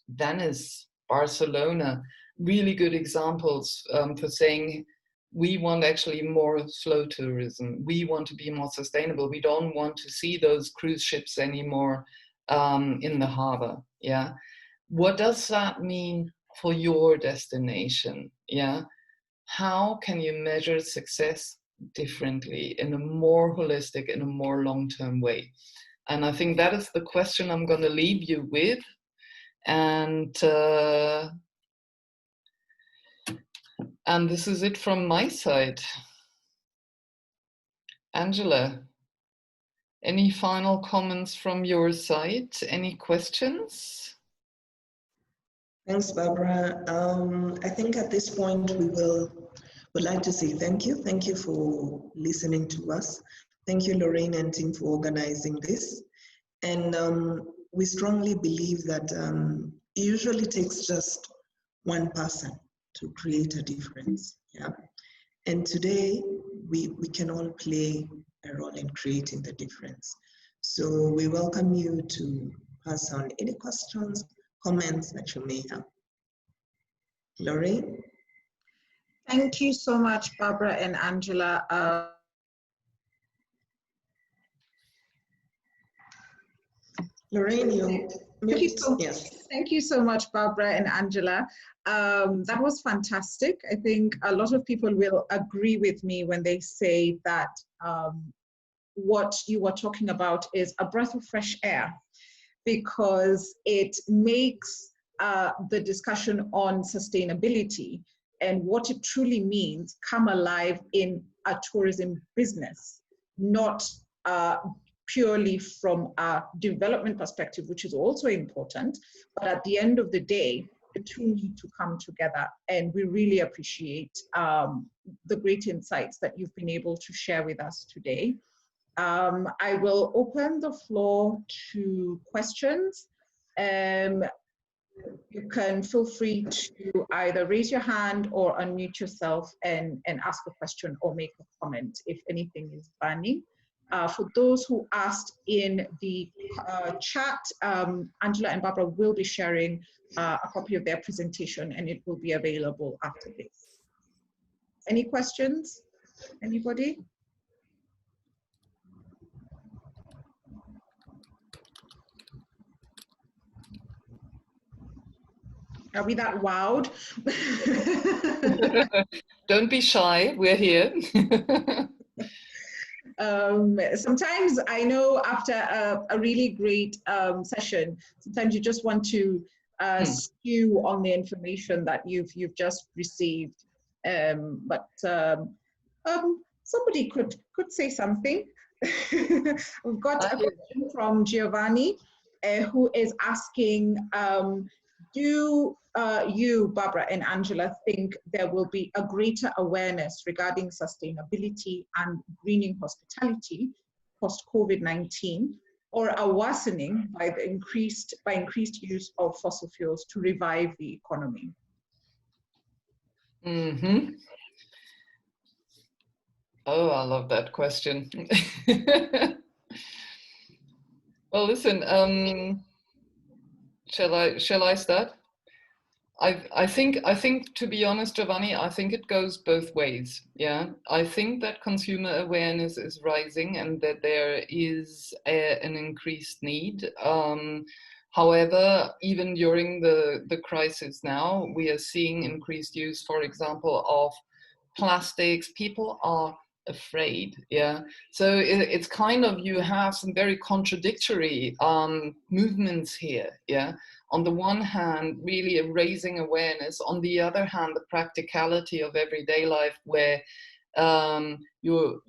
Venice, Barcelona, really good examples for saying, we want actually more slow tourism. We want to be more sustainable. We don't want to see those cruise ships anymore in the harbor. Yeah. What does that mean for your destination? Yeah. How can you measure success differently, in a more holistic, in a more long-term way? And I think that is the question I'm going to leave you with. And this is it from my side. Angela, any final comments from your side? Any questions? Thanks, Barbara. I think at this point would like to say thank you. Thank you for listening to us. Thank you, Lorraine and team, for organizing this. And we strongly believe that it usually takes just one person to create a difference. Yeah. And today we can all play a role in creating the difference. So we welcome you to pass on any questions, comments that you may have. Lorraine? Thank you so much, Barbara and Angela. Lorraine, you Thank you so much, Barbara and Angela. That was fantastic. I think a lot of people will agree with me when they say that what you were talking about is a breath of fresh air, because it makes the discussion on sustainability and what it truly means come alive in a tourism business, not purely from a development perspective, which is also important. But at the end of the day, the two need to come together. And we really appreciate the great insights that you've been able to share with us today. I will open the floor to questions. You can feel free to either raise your hand or unmute yourself and ask a question or make a comment if anything is burning. For those who asked in the chat, Angela and Barbara will be sharing a copy of their presentation, and it will be available after this. Any questions? Anybody? Are we that wowed? Don't be shy, we're here. Sometimes I know after a really great session, sometimes you just want to stew on the information that you've just received. But somebody could say something. We've got a question from Giovanni, who is asking, do you, Barbara and Angela, think there will be a greater awareness regarding sustainability and greening hospitality post-COVID-19, or a worsening by increased use of fossil fuels to revive the economy? Mm-hmm. Oh, I love that question. Well, listen, shall I start? I think, to be honest, Giovanni, I think it goes both ways. Yeah, I think that consumer awareness is rising and that there is an increased need. However, even during the crisis now, we are seeing increased use, for example, of plastics. People are afraid. Yeah, so it's kind of, you have some very contradictory movements here. Yeah, on the one hand, really raising awareness. On the other hand, the practicality of everyday life, where you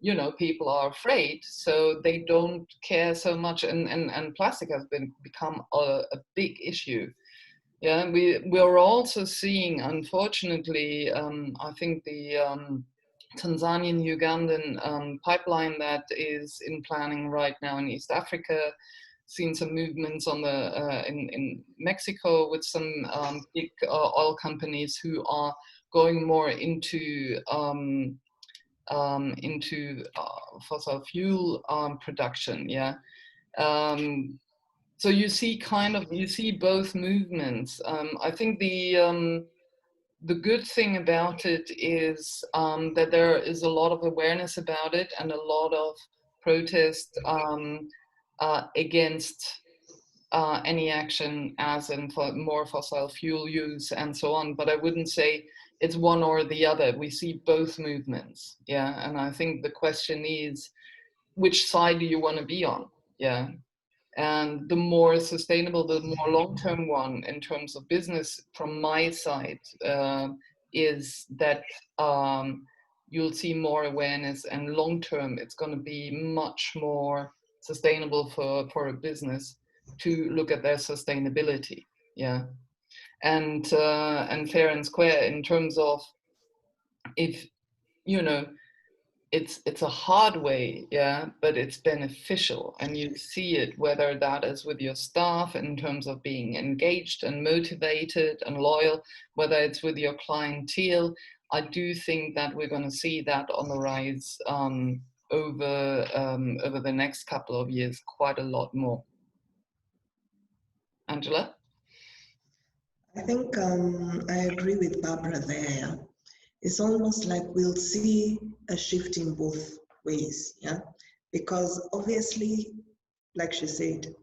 know, people are afraid, so they don't care so much, and plastic has become a big issue. Yeah, we're also seeing, unfortunately, I think the Tanzanian-Ugandan pipeline that is in planning right now in East Africa. Seen some movements on the in Mexico with some big oil companies who are going more into fossil fuel production. Yeah. So you see both movements. I think the good thing about it is that there is a lot of awareness about it and a lot of protest against any action as in more fossil fuel use and so on. But I wouldn't say it's one or the other. We see both movements. Yeah, and I think the question is, which side do you want to be on? Yeah. And the more sustainable, the more long-term one in terms of business from my side is that you'll see more awareness, and long-term it's going to be much more sustainable for a business to look at their sustainability. Yeah, and fair and square in terms of, if you know, it's a hard way, yeah, but it's beneficial, and you see it, whether that is with your staff in terms of being engaged and motivated and loyal, whether it's with your clientele. I do think that we're going to see that on the rise over the next couple of years, quite a lot more. Angela? I think I agree with Barbara there. It's almost like we'll see a shift in both ways, yeah? Because obviously, like she said,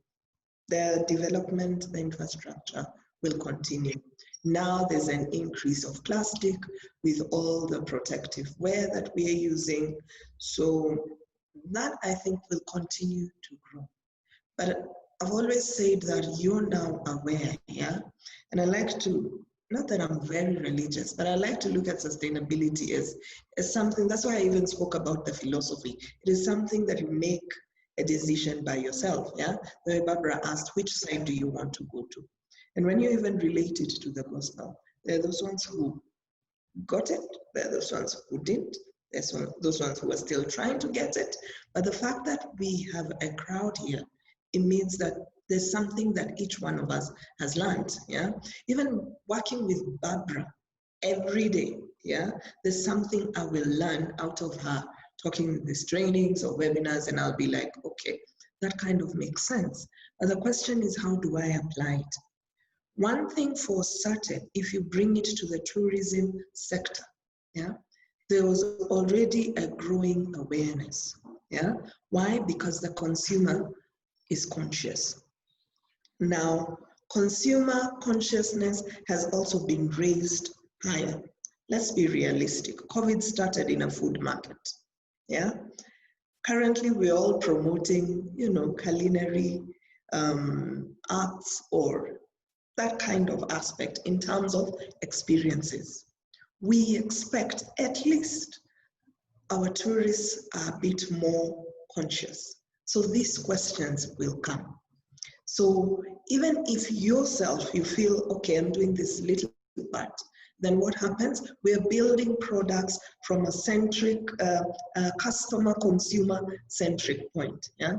the development, the infrastructure will continue. Now there's an increase of plastic with all the protective wear that we are using. So that, I think, will continue to grow. But I've always said that you're now aware, yeah? And I like to, not that I'm very religious, but I like to look at sustainability as something, that's why I even spoke about the philosophy. It is something that you make a decision by yourself. Yeah, the way Barbara asked, which side do you want to go to? And when you even relate it to the gospel, there are those ones who got it, there are those ones who didn't, there's those ones who are still trying to get it. But the fact that we have a crowd here, it means that there's something that each one of us has learned. Yeah, even working with Barbara every day, yeah, there's something I will learn out of her talking in these trainings or webinars, and I'll be like, okay, that kind of makes sense. But the question is, how do I apply it? One thing for certain, if you bring it to the tourism sector, yeah, there was already a growing awareness. Yeah, why? Because the consumer is conscious. Now, consumer consciousness has also been raised higher. Let's be realistic. COVID started in a food market. Yeah. Currently, we're all promoting, culinary arts or that kind of aspect in terms of experiences. We expect at least our tourists are a bit more conscious. So these questions will come. So even if yourself, you feel, okay, I'm doing this little part, then what happens? We're building products from a centric, customer, consumer-centric point. Yeah,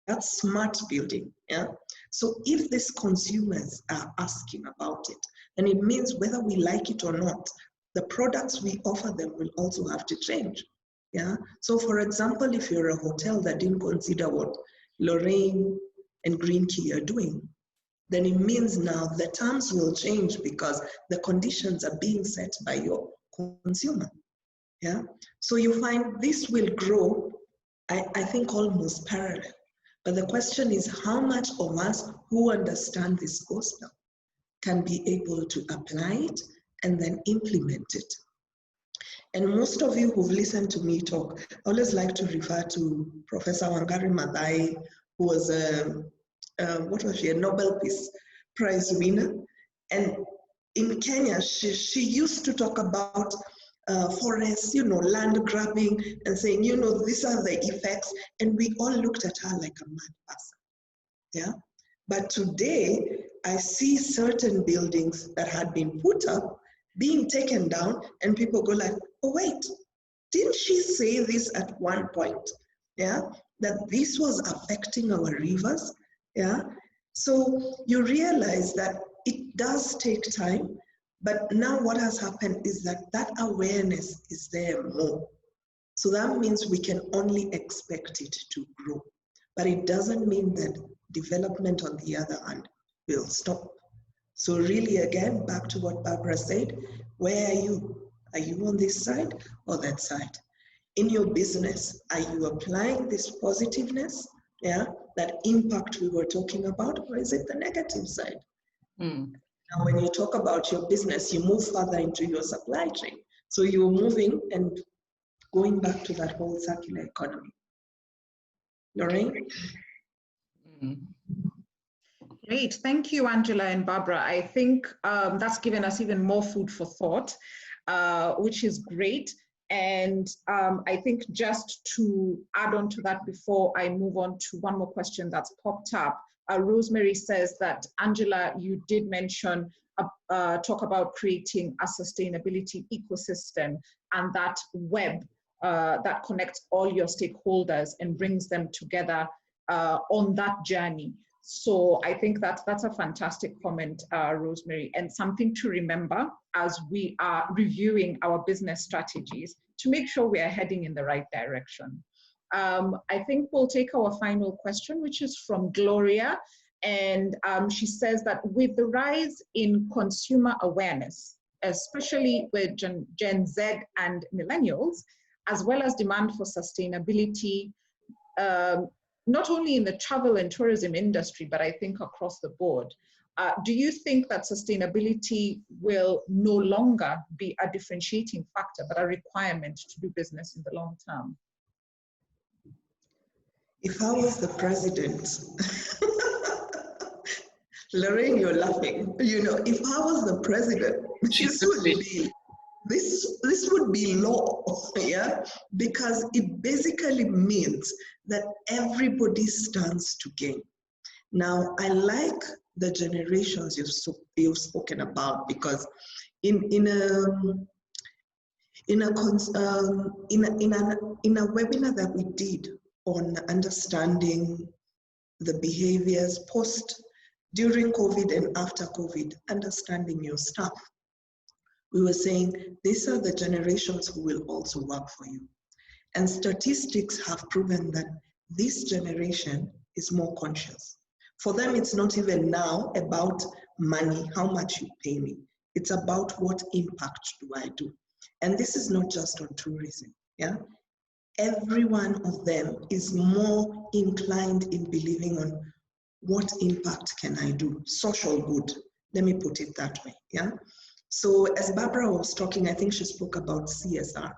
that's smart building. Yeah. So if these consumers are asking about it, then it means whether we like it or not, the products we offer them will also have to change. Yeah. So for example, if you're a hotel that didn't consider what Lorraine and Green Key are doing, then it means now the terms will change because the conditions are being set by your consumer. Yeah. So you find this will grow, I think, almost parallel. But the question is how much of us who understand this gospel can be able to apply it and then implement it. And most of you who've listened to me talk, I always like to refer to Professor Wangari Maathai, who was a Nobel Peace Prize winner. And in Kenya, she used to talk about forests, land grabbing and saying, these are the effects. And we all looked at her like a mad person. Yeah. But today, I see certain buildings that had been put up being taken down, and people go like, oh, wait, didn't she say this at one point? Yeah, that this was affecting our rivers. Yeah, so you realize that it does take time, but now what has happened is that that awareness is there more. So that means we can only expect it to grow, but it doesn't mean that development on the other hand will stop. So really, again, back to what Barbara said, where are you? Are you on this side or that side? In your business, are you applying this positiveness, yeah, that impact we were talking about, or is it the negative side? Now, when you talk about your business, you move further into your supply chain. So you're moving and going back to that whole circular economy. Lorraine? Great, thank you, Angela and Barbara. I think that's given us even more food for thought, which is great. And I think just to add on to that before I move on to one more question that's popped up, Rosemary says that, Angela, you did mention, talk about creating a sustainability ecosystem and that web that connects all your stakeholders and brings them together on that journey. So I think that's a fantastic comment, Rosemary, and something to remember as we are reviewing our business strategies to make sure we are heading in the right direction. I think we'll take our final question, which is from Gloria. And she says that with the rise in consumer awareness, especially with Gen Z and millennials, as well as demand for sustainability, not only in the travel and tourism industry, but I think across the board. Do you think that sustainability will no longer be a differentiating factor, but a requirement to do business in the long term? If I was the president, Lorraine, you're laughing. If I was the president, this would be this would be law, yeah, because it basically means that everybody stands to gain. Now, I like the generations you've spoken about, because in a webinar that we did on understanding the behaviors post, during COVID and after COVID, understanding your staff, we were saying these are the generations who will also work for you. And statistics have proven that this generation is more conscious. For them, it's not even now about money, how much you pay me. It's about what impact do I do. And this is not just on tourism, yeah? Every one of them is more inclined in believing on what impact can I do? Social good, let me put it that way, yeah? So as Barbara was talking, I think she spoke about CSR,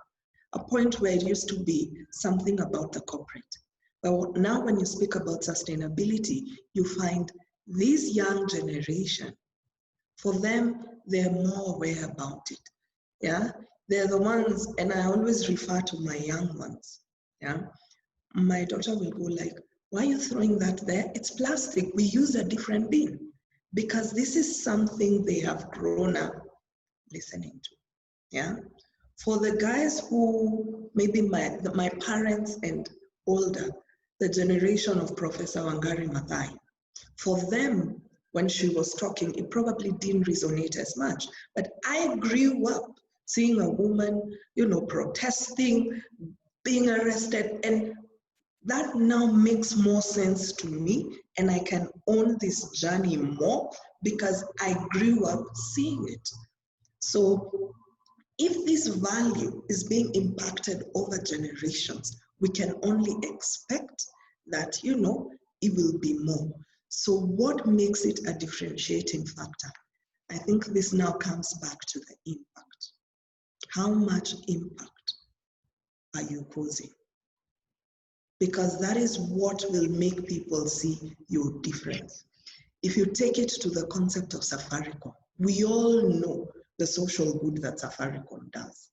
a point where it used to be something about the corporate. But now when you speak about sustainability, you find this young generation, for them, they're more aware about it, yeah? They're the ones, and I always refer to my young ones, yeah? My daughter will go like, why are you throwing that there? It's plastic, we use a different bin. Because this is something they have grown up listening to, yeah? For the guys who, maybe my parents and older, the generation of Professor Wangari Maathai, for them, when she was talking, it probably didn't resonate as much. But I grew up seeing a woman, protesting, being arrested, and that now makes more sense to me, and I can own this journey more because I grew up seeing it. So if this value is being impacted over generations, we can only expect that, it will be more. So what makes it a differentiating factor? I think this now comes back to the impact. How much impact are you causing? Because that is what will make people see your difference. If you take it to the concept of Safaricom, we all know the social good that Safaricom does.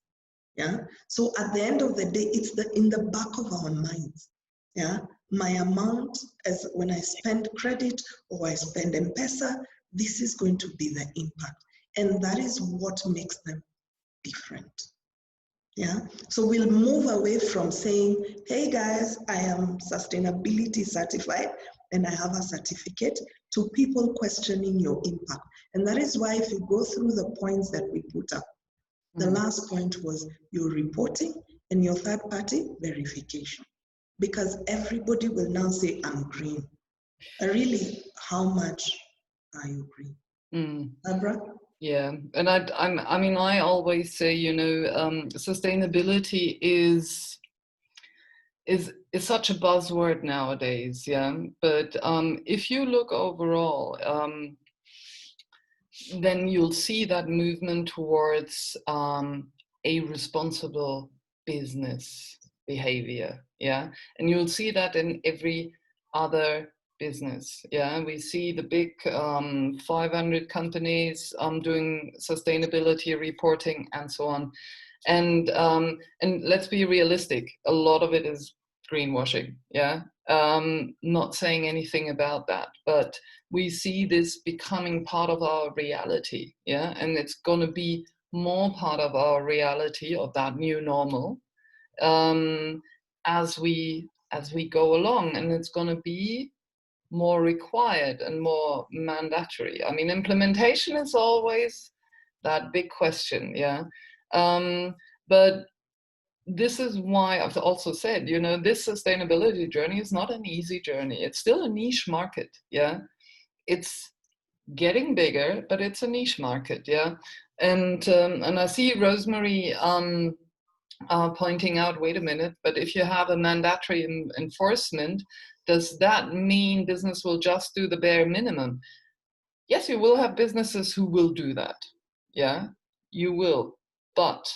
Yeah. So at the end of the day, it's in the back of our minds. Yeah. My amount, as when I spend credit or I spend M-Pesa, this is going to be the impact. And that is what makes them different. Yeah. So we'll move away from saying, hey guys, I am sustainability certified and I have a certificate, to people questioning your impact. And that is why if you go through the points that we put up, the last point was your reporting and your third-party verification. Because everybody will now say, I'm green. Really, how much are you green? Barbara? Yeah, and I always say, sustainability is such a buzzword nowadays, yeah. But if you look overall, then you'll see that movement towards a responsible business behavior, yeah. And you'll see that in every other business, yeah. We see the big 500 companies doing sustainability reporting and so on, and let's be realistic, a lot of it is greenwashing, yeah. Not saying anything about that, but we see this becoming part of our reality, yeah, and it's going to be more part of our reality, of that new normal, as we go along, and it's going to be more required and more mandatory. I mean, implementation is always that big question, yeah. But this is why I've also said, this sustainability journey is not an easy journey. It's still a niche market, yeah. It's getting bigger, but it's a niche market, yeah. And I see Rosemary pointing out, wait a minute, but if you have a mandatory enforcement, does that mean business will just do the bare minimum? Yes, you will have businesses who will do that, yeah, you will, but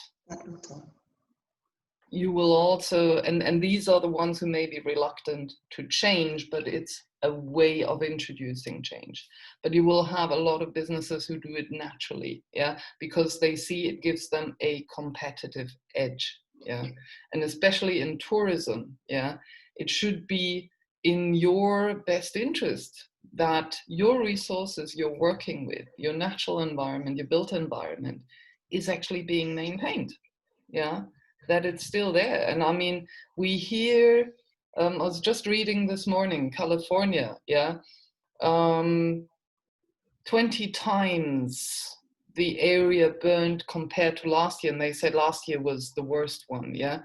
you will also, and these are the ones who may be reluctant to change, but it's a way of introducing change. But you will have a lot of businesses who do it naturally, yeah, because they see it gives them a competitive edge, yeah. And especially in tourism, yeah, it should be in your best interest that your resources you're working with, your natural environment, your built environment, is actually being maintained, yeah, that it's still there. And I mean, we hear, I was just reading this morning, California, yeah, 20 times the area burned compared to last year, and they said last year was the worst one, yeah.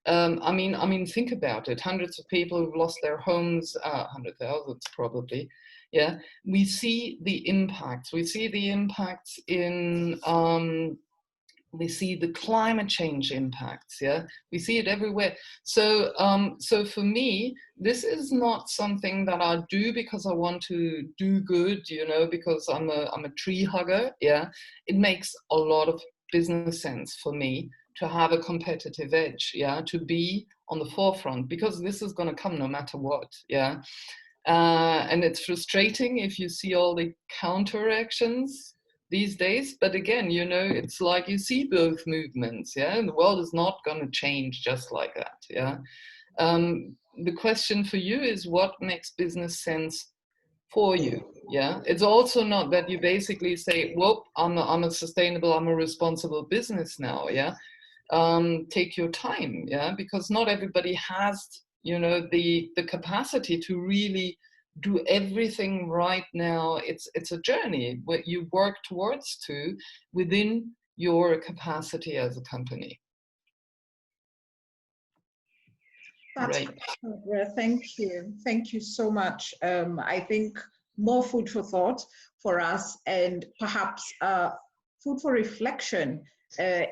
I mean, think about it. Hundreds of people who've lost their homes, 100,000 probably. Yeah, we see the impacts. We see the impacts in. We see the climate change impacts. Yeah, we see it everywhere. So, so for me, this is not something that I do because I want to do good. You know, because I'm a tree hugger. Yeah, it makes a lot of business sense for me to have a competitive edge, yeah, to be on the forefront, because this is going to come no matter what, yeah. And it's frustrating if you see all the counteractions these days, but again, you know, it's like you see both movements, yeah, and the world is not going to change just like that, yeah. The question for you is what makes business sense for you, yeah. It's also not that you basically say, whoop, I'm a sustainable, I'm a responsible business now, yeah. Take your time, yeah, because not everybody has, you know, the capacity to really do everything right now. It's a journey what you work towards to within your capacity as a company. That's Right. Thank you so much. I think more food for thought for us, and perhaps food for reflection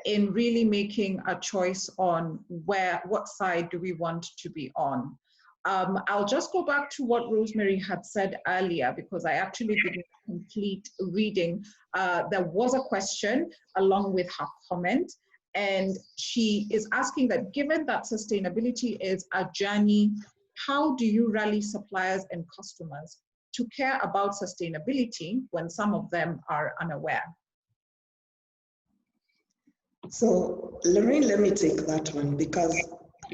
in really making a choice on what side do we want to be on. I'll just go back to what Rosemary had said earlier, because I actually didn't complete reading. There was a question along with her comment, and she is asking that given that sustainability is a journey, how do you rally suppliers and customers to care about sustainability when some of them are unaware? So, Lorraine, let me take that one, because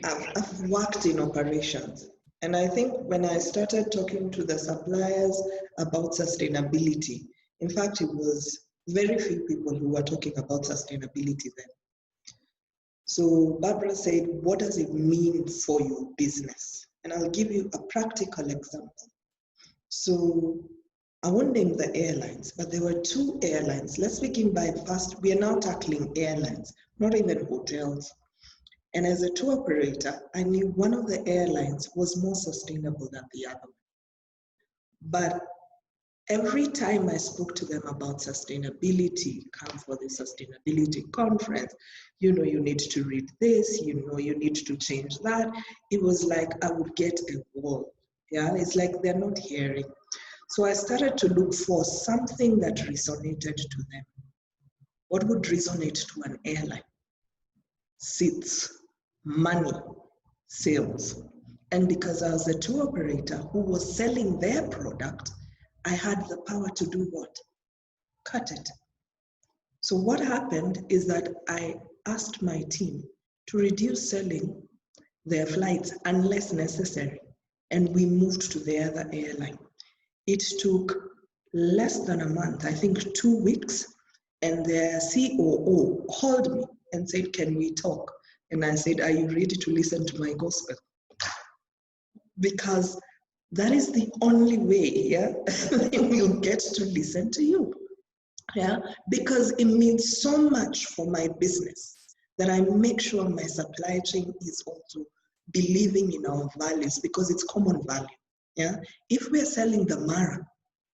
I've worked in operations. And I think when I started talking to the suppliers about sustainability, in fact, it was very few people who were talking about sustainability then. So Barbara said, what does it mean for your business? And I'll give you a practical example. So I won't name the airlines, but there were two airlines. Let's begin by first, we are now tackling airlines, not even hotels. And as a tour operator, I knew one of the airlines was more sustainable than the other. But every time I spoke to them about sustainability, come for the sustainability conference, you know, you need to read this, you know, you need to change that. It was like I would get a wall. Yeah, it's like they're not hearing. So I started to look for something that resonated to them. What would resonate to an airline? Seats, money, sales. And because I was a tour operator who was selling their product, I had the power to do what? Cut it. So what happened is that I asked my team to reduce selling their flights unless necessary, and we moved to the other airline. It took less than a month, I think 2 weeks, and their COO called me and said, can we talk? And I said, are you ready to listen to my gospel? Because that is the only way, yeah, they will get to listen to you, yeah, because it means so much for my business that I make sure my supply chain is also believing in our values, because it's common value, yeah. If we're selling the Mara,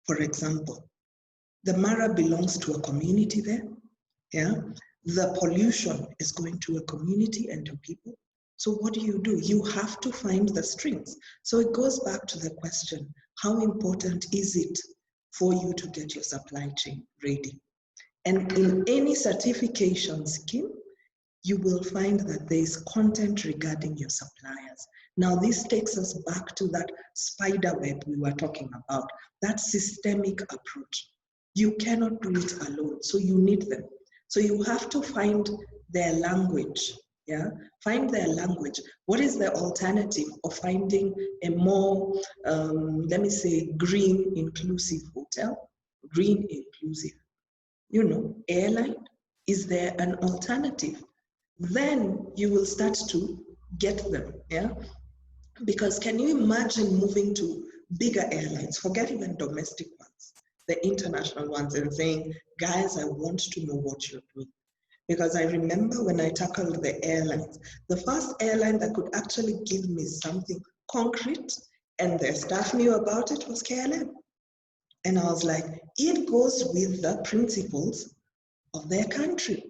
for example, the Mara belongs to a community there, yeah. The pollution is going to a community and to people. So what do? You have to find the strings. So it goes back to the question, how important is it for you to get your supply chain ready? And in any certification scheme, you will find that there is content regarding your suppliers. Now, this takes us back to that spider web we were talking about, that systemic approach. You cannot do it alone, so you need them. So you have to find their language, yeah? Find their language. What is the alternative of finding a more, let me say, green inclusive hotel? Green inclusive, you know, airline? Is there an alternative? Then you will start to get them, yeah? Because can you imagine moving to bigger airlines, forget even domestic ones, the international ones, and saying, guys, I want to know what you're doing. Because I remember when I tackled the airlines, the first airline that could actually give me something concrete and their staff knew about it was KLM. And I was like, it goes with the principles of their country.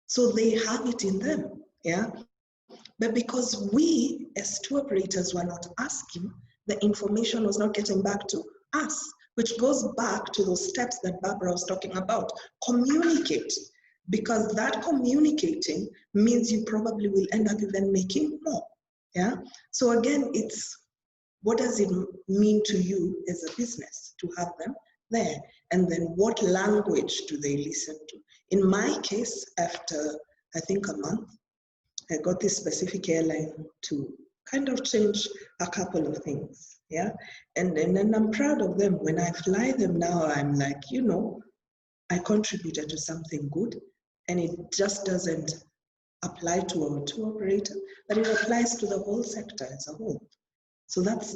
So they have it in them, yeah? But because we as tour operators were not asking, the information was not getting back to us, which goes back to those steps that Barbara was talking about. Communicate, because that communicating means you probably will end up even making more, yeah? So again, it's what does it mean to you as a business to have them there? And then what language do they listen to? In my case, after I think a month, I got this specific airline to kind of change a couple of things, yeah? And then I'm proud of them. When I fly them now, I'm like, you know, I contributed to something good, and it just doesn't apply to our tour operator, but it applies to the whole sector as a whole. So that's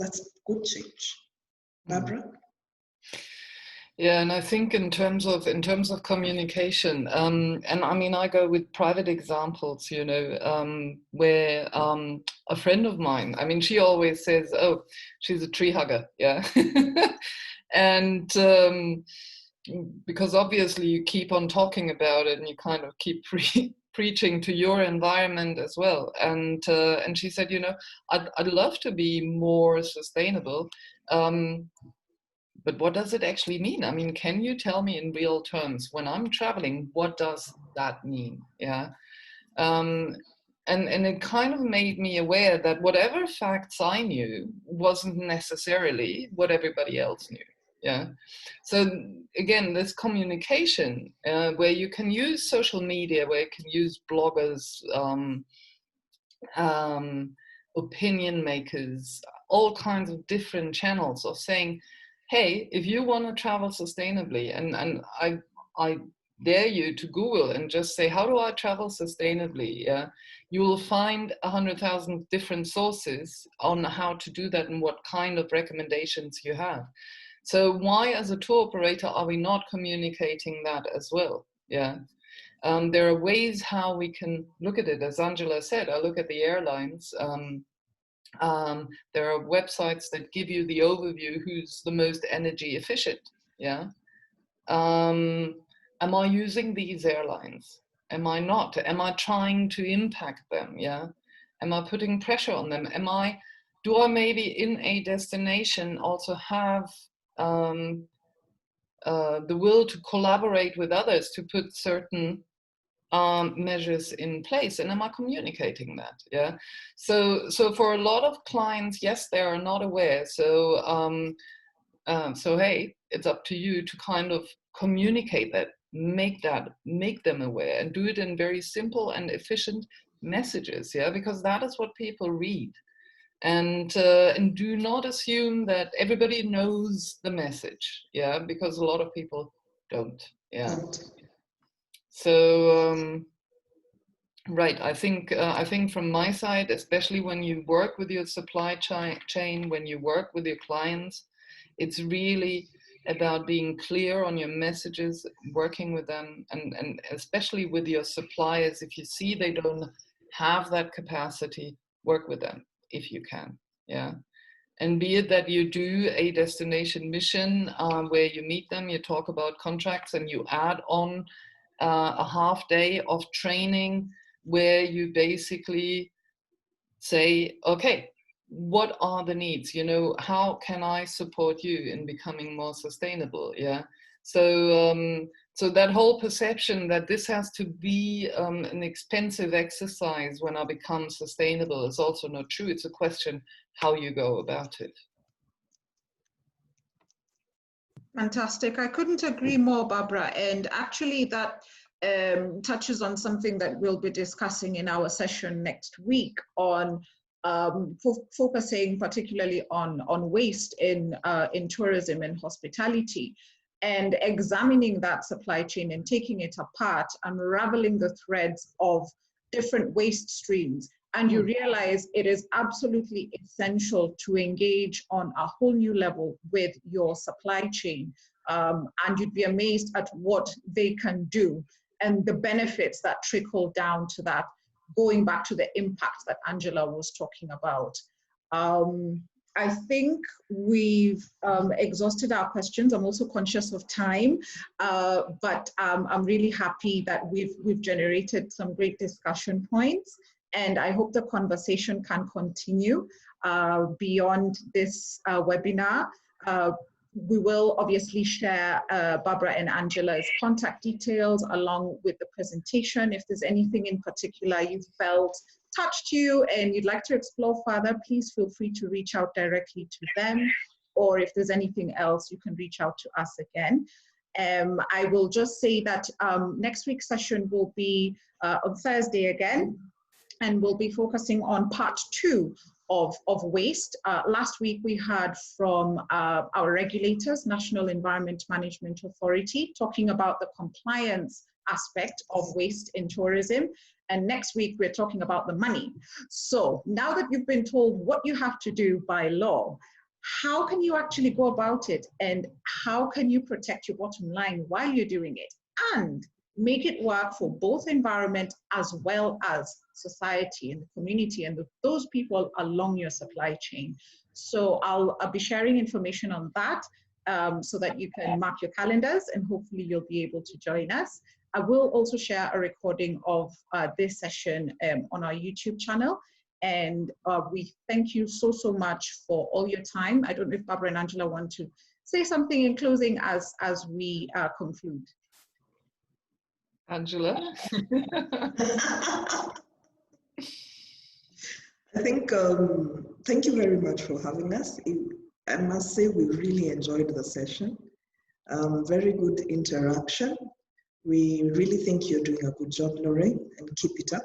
good change. Barbara? Yeah, and I think in terms of communication, and I mean, I go with private examples, you know, where a friend of mine, I mean, she always says, "Oh, she's a tree hugger," yeah, and because obviously you keep on talking about it, and you kind of keep preaching to your environment as well. And she said, you know, I'd love to be more sustainable. But what does it actually mean? I mean, can you tell me in real terms, when I'm traveling, what does that mean? Yeah. And it kind of made me aware that whatever facts I knew wasn't necessarily what everybody else knew. Yeah. So again, this communication where you can use social media, where you can use bloggers, opinion makers, all kinds of different channels of saying, hey, if you want to travel sustainably, and I dare you to Google and just say, how do I travel sustainably? Yeah, you will find 100,000 different sources on how to do that and what kind of recommendations you have. So why, as a tour operator, are we not communicating that as well? Yeah. There are ways how we can look at it. As Angela said, I look at the airlines. There are websites that give you the overview who's the most energy efficient. Yeah. Am I using these airlines? Am I not? Am I trying to impact them? Yeah. Am I putting pressure on them? Do I maybe in a destination also have the will to collaborate with others to put certain measures in place, and am I communicating that? Yeah. So for a lot of clients, yes, they are not aware. So hey, it's up to you to kind of communicate that, make them aware, and do it in very simple and efficient messages. Yeah, because that is what people read. And do not assume that everybody knows the message. Yeah, because a lot of people don't. Yeah. So right, I think from my side, especially when you work with your supply chain, when you work with your clients, it's really about being clear on your messages, working with them, and especially with your suppliers. If you see they don't have that capacity, work with them if you can. Yeah. And be it that you do a destination mission where you meet them, you talk about contracts, and you add on a half day of training where you basically say, okay, what are the needs? You know, how can I support you in becoming more sustainable? Yeah. So So that whole perception that this has to be an expensive exercise when I become sustainable is also not true. It's a question how you go about it. Fantastic. I couldn't agree more, Barbara. And actually that touches on something that we'll be discussing in our session next week on focusing particularly on waste in tourism and hospitality, and examining that supply chain and taking it apart, unraveling the threads of different waste streams. And you realize it is absolutely essential to engage on a whole new level with your supply chain. And you'd be amazed at what they can do and the benefits that trickle down to that, going back to the impact that Angela was talking about. I think we've exhausted our questions. I'm also conscious of time, but I'm really happy that we've generated some great discussion points. And I hope the conversation can continue beyond this webinar. We will obviously share Barbara and Angela's contact details along with the presentation. If there's anything in particular you felt touched you and you'd like to explore further, please feel free to reach out directly to them. Or if there's anything else, you can reach out to us again. I will just say that next week's session will be on Thursday again, and we'll be focusing on part 2 of waste. Last week we heard from our regulators, National Environment Management Authority, talking about the compliance aspect of waste in tourism. And next week we're talking about the money. So now that you've been told what you have to do by law, how can you actually go about it? And how can you protect your bottom line while you're doing it? And make it work for both environment as well as society and the community and those people along your supply chain. So I'll be sharing information on that so that you can mark your calendars and hopefully you'll be able to join us. I will also share a recording of this session on our YouTube channel. And we thank you so much for all your time. I don't know if Barbara and Angela want to say something in closing as we conclude. Angela? I think, thank you very much for having us. I must say we really enjoyed the session. Very good interaction. We really think you're doing a good job, Lorraine, and keep it up.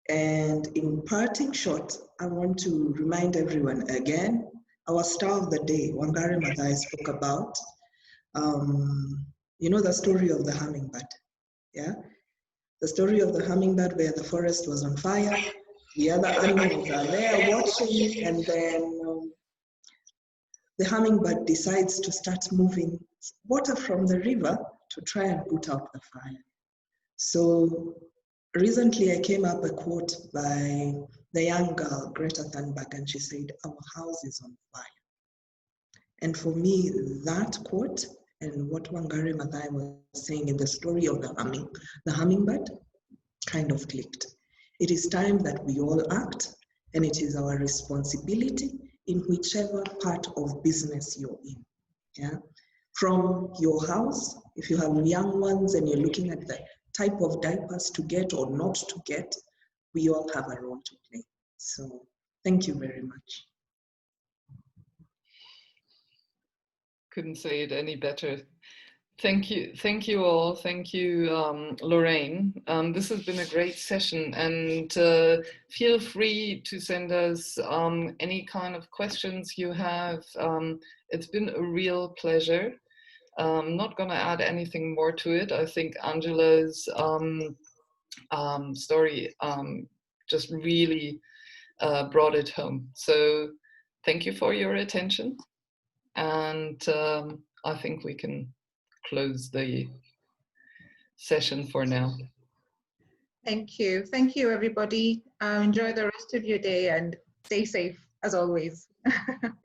And in parting shot, I want to remind everyone again, our star of the day, Wangari Maathai spoke about, you know, the story of the hummingbird. Yeah, the story of the hummingbird where the forest was on fire, the other animals are there watching, and then the hummingbird decides to start moving water from the river to try and put out the fire. So recently I came up a quote by the young girl, Greta Thunberg, and she said, "Our house is on fire." And for me, that quote and what Wangari Maathai was saying in the story of the hummingbird kind of clicked. It is time that we all act, and it is our responsibility in whichever part of business you're in. Yeah, from your house, if you have young ones and you're looking at the type of diapers to get or not to get, we all have a role to play. So thank you very much. Couldn't say it any better. Thank you all. Thank you, Lorraine. This has been a great session, and feel free to send us any kind of questions you have. It's been a real pleasure. I'm not going to add anything more to it. I think Angela's story just really brought it home. So thank you for your attention, and I think we can close the session for now. Thank you. Thank you, everybody. Enjoy the rest of your day and stay safe as always.